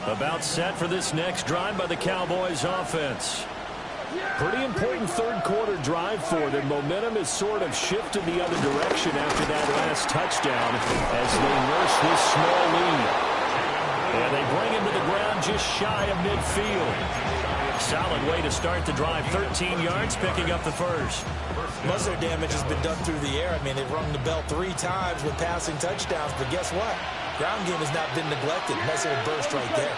About set for this next drive by the Cowboys offense. Pretty important 3rd quarter drive for them. Momentum has sort of shifted the other direction after that last touchdown as they nurse this small lead. And they bring him to the ground just shy of midfield. Solid way to start the drive. 13 yards, picking up the 1st. Most of their damage has been done through the air. I mean, they've rung the bell 3 times with passing touchdowns, but guess what? Ground game has not been neglected. Nice little burst right there.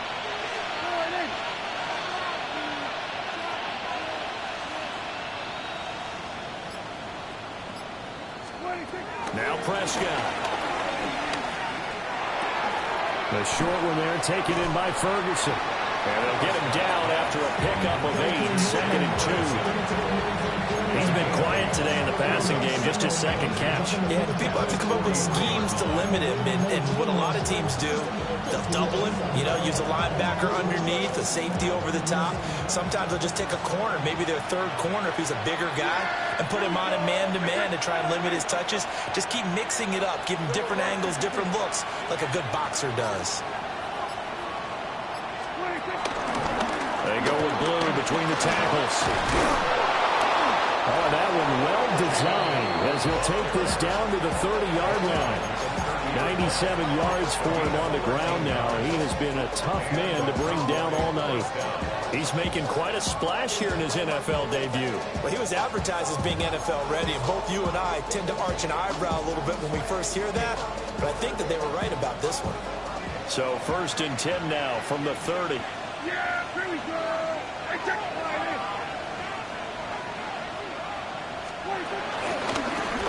Now Prescott. The short one there taken in by Ferguson. And they'll get him down after a pickup of 8, 2nd and 2. He's been quiet today in the passing game, just his 2nd catch. Yeah, the people have to come up with schemes to limit him, and what a lot of teams do, they'll double him, use a linebacker underneath, a safety over the top. Sometimes they'll just take a corner, maybe their 3rd corner if he's a bigger guy, and put him on a man-to-man to try and limit his touches. Just keep mixing it up, give him different angles, different looks, like a good boxer does. They go with Blue between the tackles. Oh, that one well designed as he'll take this down to the 30-yard line. 97 yards for him on the ground now. He has been a tough man to bring down all night. He's making quite a splash here in his NFL debut. Well, he was advertised as being NFL ready, and both you and I tend to arch an eyebrow a little bit when we first hear that, but I think that they were right about this one. So 1st and 10 now from the 30. Yeah, here we go. Hey, check it,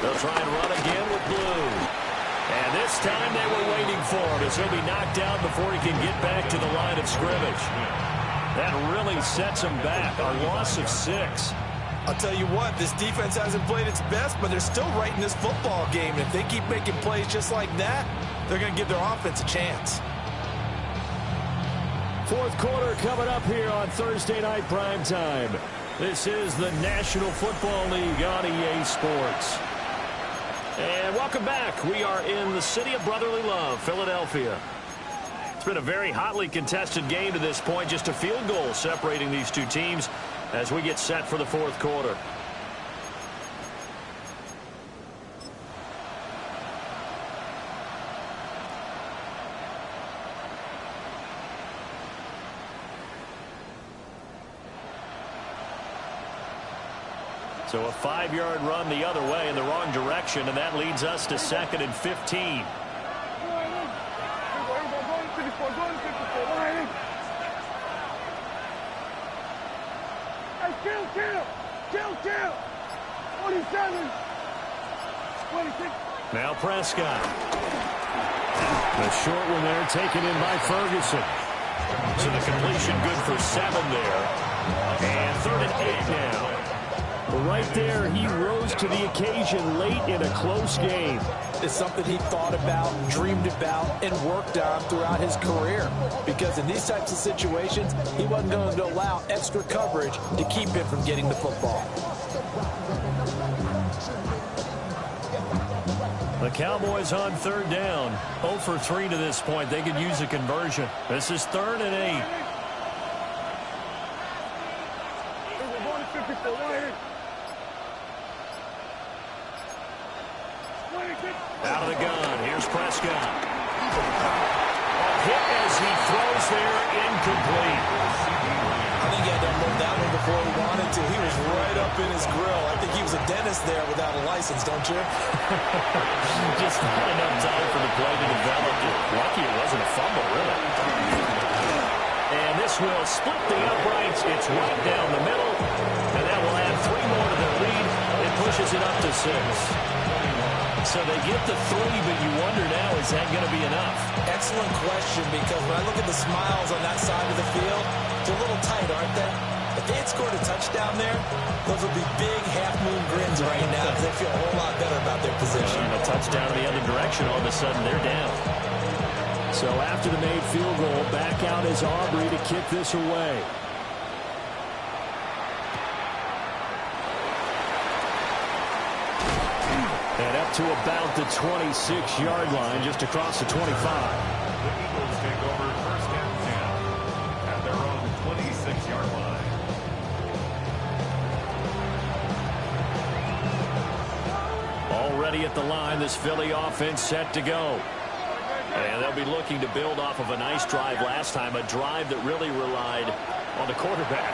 They'll try and run again with Blue. And this time they were waiting for him as he'll be knocked down before he can get back to the line of scrimmage. That really sets him back. A loss of 6. I'll tell you what, this defense hasn't played its best, but they're still right in this football game. And if they keep making plays just like that, they're going to give their offense a chance. 4th quarter coming up here on Thursday Night Primetime. This is the National Football League on EA Sports. And welcome back. We are in the city of brotherly love, Philadelphia. It's been a very hotly contested game to this point. Just a field goal separating these two teams as we get set for the 4th quarter. So a 5-yard run the other way in the wrong direction, and that leads us to 2nd and 15. Kill! 47! 26! Now Prescott. The short one there taken in by Ferguson. So the completion good for 7 there. And 3rd and 8 now. Right there, he rose to the occasion late in a close game. It's something he thought about, dreamed about, and worked on throughout his career. Because in these types of situations, he wasn't going to allow extra coverage to keep him from getting the football. The Cowboys on 3rd down. 0 for 3 to this point. They could use a conversion. This is 3rd and 8. Out of the gun. Here's Prescott. A hit as he throws there, incomplete. I think he had to unload that one before he wanted to. He was right up in his grill. I think he was a dentist there without a license, don't you? Just not enough time for the play to develop. Lucky it wasn't a fumble, really. And this will split the uprights. It's right down the middle. And that will add 3 more to their lead. It pushes it up to 6. So they get the 3, but you wonder now, is that going to be enough? Excellent question, because when I look at the smiles on that side of the field, they're a little tight, aren't they? If they had scored a touchdown there, those would be big half-moon grins right now because they feel a whole lot better about their position. And a touchdown in the other direction, all of a sudden they're down. So after the made field goal, back out is Aubrey to kick this away. And up to about the 26-yard line, just across the 25. The Eagles take over 1st and 10 at their own 26-yard line. Already at the line, this Philly offense set to go. And they'll be looking to build off of a nice drive last time, a drive that really relied on the quarterback.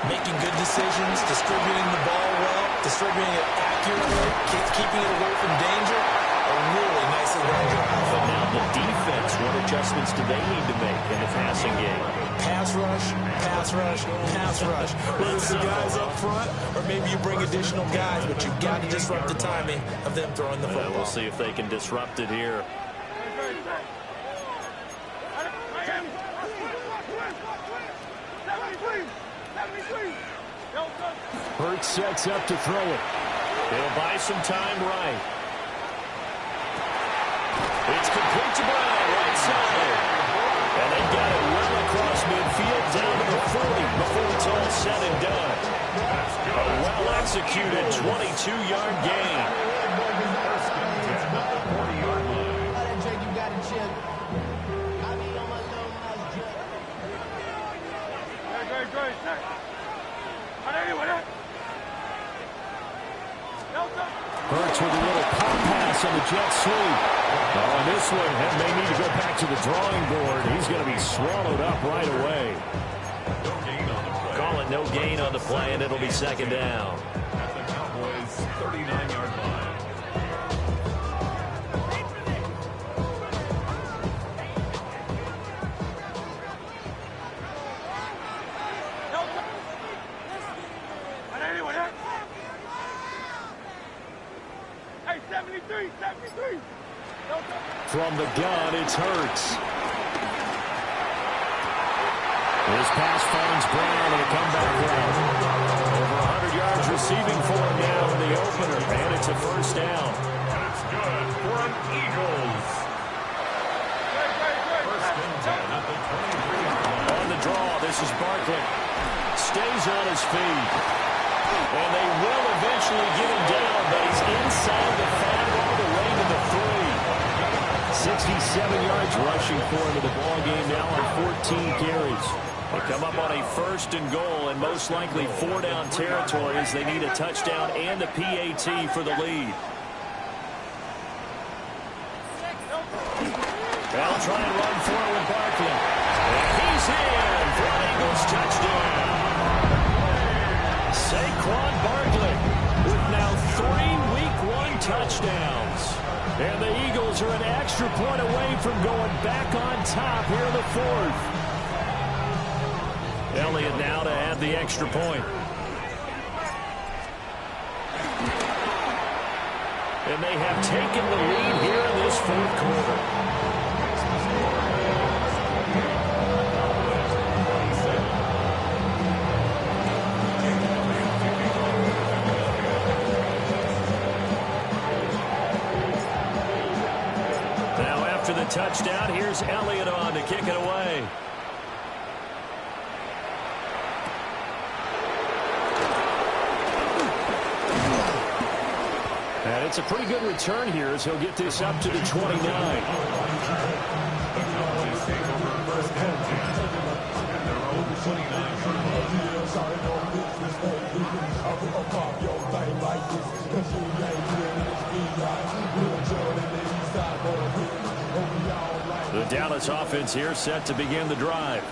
Making good decisions, distributing the ball well, distributing it accurately, keeping it away from danger. A really nicely run drive. But now the defense, what adjustments do they need to make in the passing game? Pass rush, pass rush, pass rush. Whether it's the guys up front or maybe you bring additional guys, but you've got to disrupt the timing of them throwing the football. We'll see if they can disrupt it here. Hurts sets up to throw it. He'll buy some time right. It's complete to Brown, right side. And they got it well across midfield down to the 40 before it's all said and done. A well-executed 22-yard gain. 1st and 10 at the 40-yard line. Hurts with a little pop pass on the jet sweep. On this one, may need to go back to the drawing board. He's going to be swallowed up right away. No gain on the play. Call it no gain on the play, and it'll be 2nd down. At the Cowboys' 39-yard line. From the gun, it's Hurts. His pass finds Brown on a comeback route. Over 100 yards receiving for him now in the opener, and it's a 1st down. That's good for an Eagles. 1st and 10 at the 23-yard line. On the draw, this is Barkley. Stays on his feet. And they will eventually get him down, but he's inside the 5 all the way to the 3. 67 yards rushing for him in the ball game now on 14 carries. They come up on a 1st and goal, and most likely 4-down territory as they need a touchdown and a PAT for the lead. They'll try and run forward with Barkley. And he's in for an Eagles touchdown. Saquon Barkley with now 3 Week 1 touchdowns. And the Eagles are an extra point away from going back on top here in the 4th. Elliott now to add the extra point. And they have taken the lead here in this 4th quarter. after the touchdown. Here's Elliott on to kick it away. And it's a pretty good return here as he'll get this up to the 29. The Dallas offense here set to begin the drive.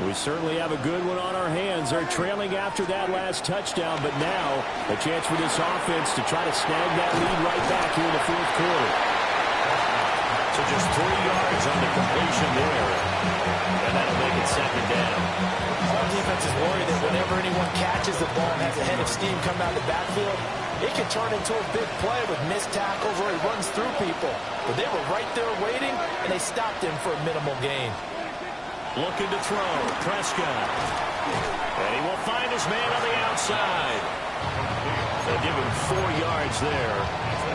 We certainly have a good one on our hands. They're trailing after that last touchdown, but now a chance for this offense to try to snag that lead right back here in the fourth quarter. So just 3 yards on the completion there, and that'll make it second down. Our defense is worried that whenever anyone catches the ball and has a head of steam come out of the backfield, it can turn into a big play with missed tackles or he runs through people. But they were right there waiting, and they stopped him for a minimal gain. Looking to throw, Prescott. And he will find his man on the outside. They'll give him 4 yards there.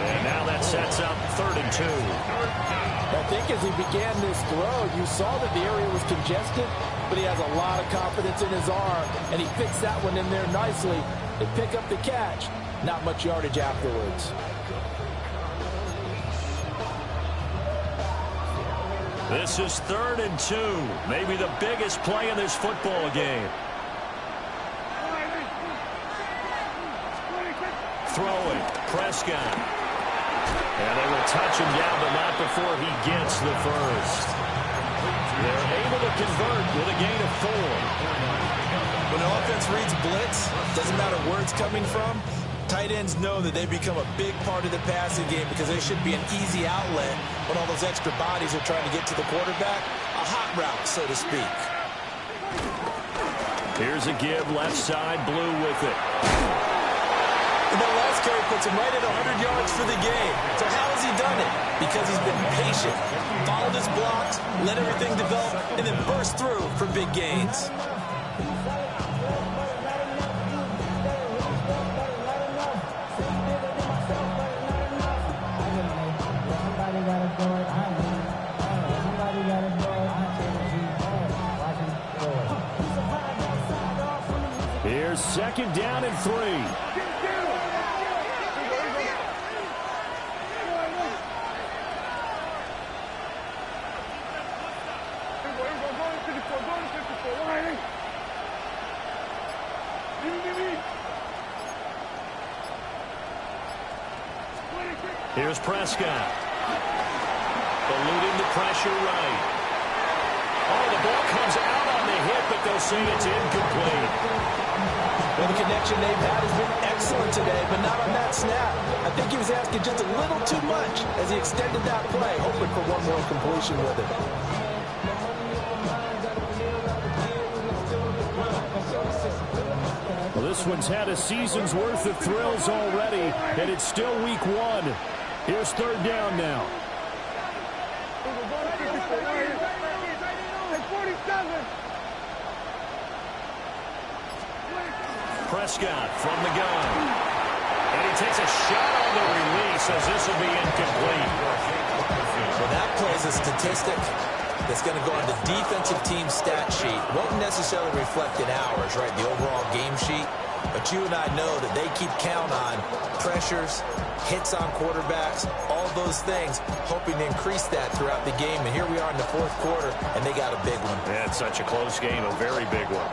And now that sets up 3rd and 2. I think as he began this throw, you saw that the area was congested, but he has a lot of confidence in his arm, and he fixed that one in there nicely. They pick up the catch. Not much yardage afterwards. This is 3rd and 2. Maybe the biggest play in this football game. Throwing, Prescott. And they will touch him down, but not before he gets the first. They're able to convert with a gain of 4. When the offense reads blitz, doesn't matter where it's coming from, tight ends know that they become a big part of the passing game because they should be an easy outlet when all those extra bodies are trying to get to the quarterback. A hot route, so to speak. Here's a give, left side, Blue with it. And that last carry puts him right at 100 yards for the game. So how has he done it? Because he's been patient, followed his blocks, let everything develop, and then burst through for big gains. Here's 2nd down and 3. Here's Prescott. Eluding the pressure right. Oh, the ball comes out on the hit, but they'll say it's incomplete. Well, the connection they've had has been excellent today, but not on that snap. I think he was asking just a little too much as he extended that play, hoping for one more completion with it. Well, this one's had a season's worth of thrills already, and it's still week 1. Here's 3rd down now. Prescott from the gun. And he takes a shot on the release as this will be incomplete. Well, that play is a statistic that's going to go on the defensive team stat sheet. Won't necessarily reflect in ours, right, the overall game sheet. But you and I know that they keep count on pressures, hits on quarterbacks, all those things, hoping to increase that throughout the game. And here we are in the fourth quarter, and they got a big one. Yeah, it's such a close game, a very big one.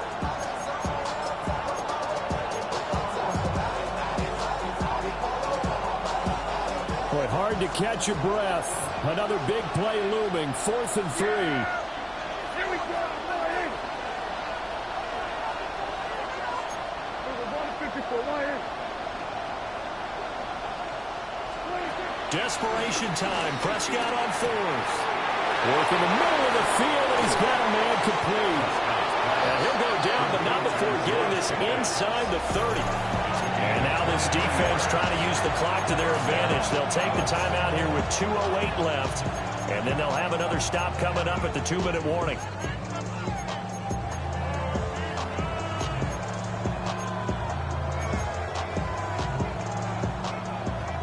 Boy, hard to catch your breath. Another big play looming. 4th and 3. Desperation time. Prescott on 4th. Work in the middle of the field, and he's got a man complete. And he'll go down, but not before getting this inside the 30. And now this defense trying to use the clock to their advantage. They'll take the timeout here with 2:08 left, and then they'll have another stop coming up at the 2-minute warning.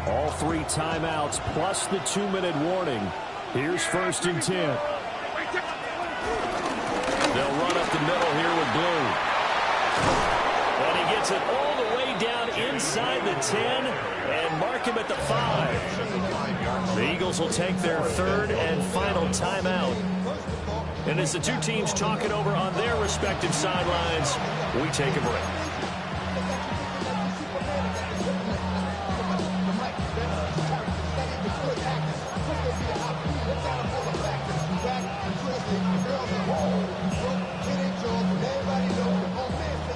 All 3 timeouts plus the 2-minute warning. Here's 1st and 10. They'll run up the middle here with Blue. And he gets it all the way down inside the 10 and mark him at the 5. The Eagles will take their 3rd and final timeout. And as the two teams talk it over on their respective sidelines, we take a break.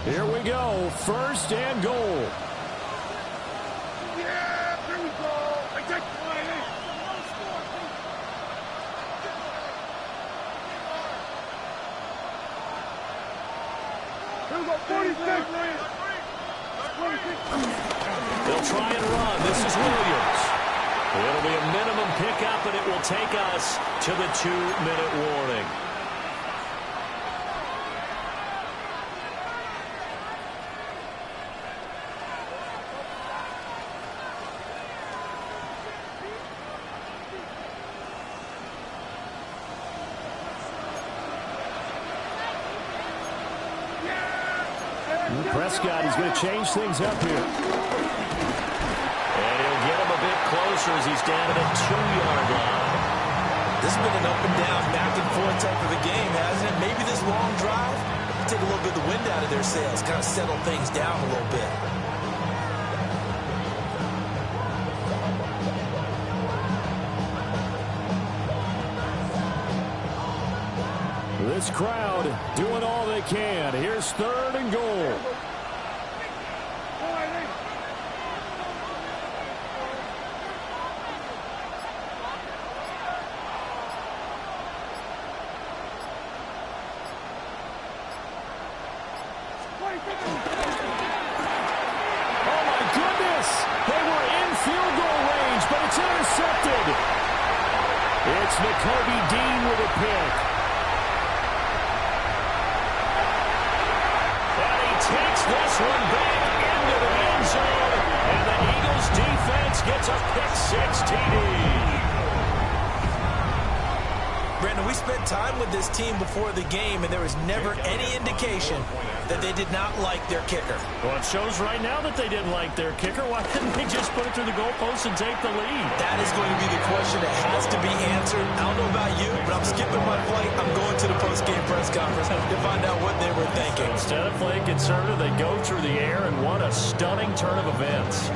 Here we go, 1st and goal. Yeah, here we go. I take Here we go, 46. They'll try and run. This is Williams. It'll be a minimum pickup, and it will take us to the 2-minute warning. Prescott, he's going to change things up here. And he'll get him a bit closer as he's down at the 2-yard line. This has been an up and down, back and forth type of a game, hasn't it? Maybe this long drive take a little bit of the wind out of their sails, kind of settle things down a little bit. This crowd doing all they can. Here's 3rd and goal. Oh, my goodness. They were in field goal range, but it's intercepted. It's Nakobe Dean with a pick. Takes this one back into the end zone, and the Eagles defense gets a pick-6 TD. Brandon, we spent time with this team before the game, and there was never any indication that they did not like their kicker. Well, it shows right now that they didn't like their kicker. Why didn't they just put it through the goalpost and take the lead? That is going to be the question that has to be answered. I don't know about you, but I'm skipping my flight. I'm going to the post-game press conference to find out what they were thinking. Instead of playing conservative, they go through the air, and what a stunning turn of events.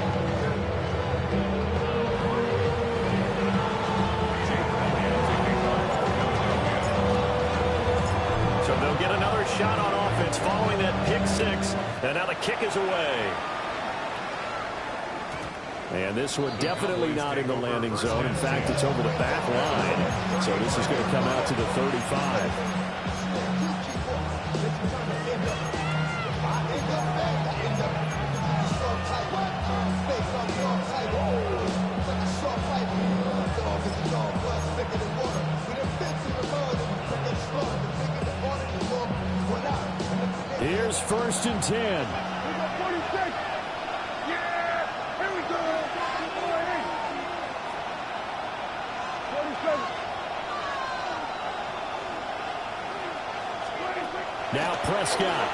So they'll get another shot on offense following that pick-6, and now the kick is away. And this one definitely not in the landing zone. In fact, it's over the back line. So this is going to come out to the 35. Here's 1st and 10. Now Prescott.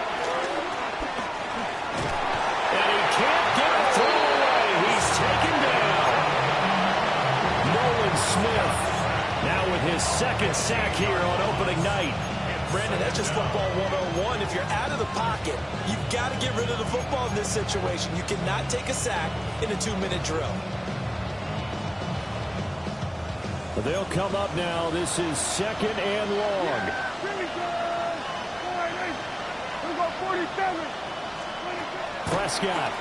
And he can't get a throw away. He's taken down. Nolan Smith now with his 2nd sack here on opening night. Brandon, that's just football 101. If you're out of the pocket, you've got to get rid of the football in this situation. You cannot take a sack in a 2-minute drill. But they'll come up now. This is 2nd and long. Prescott.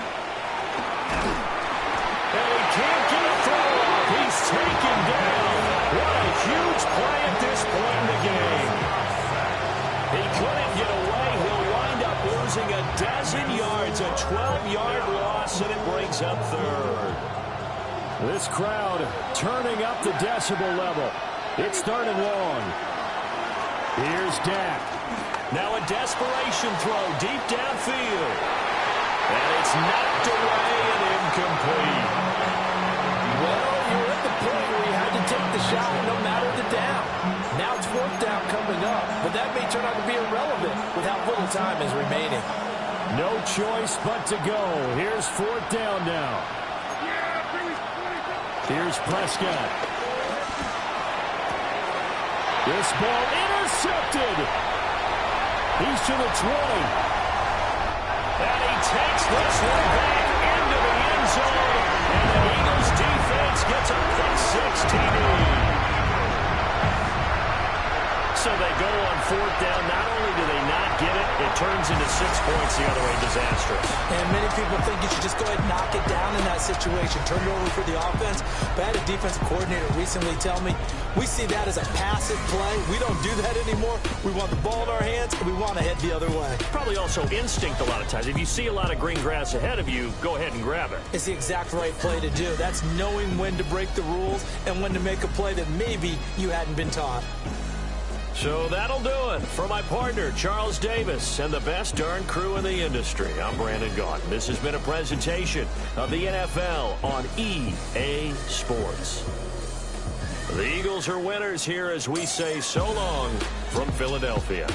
And he can't get a throw off. He's taken down. What a huge play at this point in the game. He couldn't get away. He'll wind up losing a dozen yards, a 12-yard loss, and it brings up 3rd. This crowd turning up the decibel level. It's 3rd and long. Here's Dak. Now a desperation throw deep downfield. And it's knocked away and incomplete. Well, you're at the point where you had to take the shot no matter the turn out to be irrelevant with how little time is remaining. No choice but to go. Here's 4th down now. Here's Prescott. This ball intercepted. He's to the 20. And he takes this one back into the end zone. And the Eagles defense gets a pick 6 TD. So they go on 4th down. Not only do they not get it, it turns into 6 points the other way. Disastrous. And many people think you should just go ahead and knock it down in that situation. Turn it over for the offense. But I had a defensive coordinator recently tell me, we see that as a passive play. We don't do that anymore. We want the ball in our hands, and we want to head the other way. Probably also instinct a lot of times. If you see a lot of green grass ahead of you, go ahead and grab it. It's the exact right play to do. That's knowing when to break the rules and when to make a play that maybe you hadn't been taught. So that'll do it. For my partner, Charles Davis, and the best darn crew in the industry, I'm Brandon Gaudin. This has been a presentation of the NFL on EA Sports. The Eagles are winners here as we say so long from Philadelphia.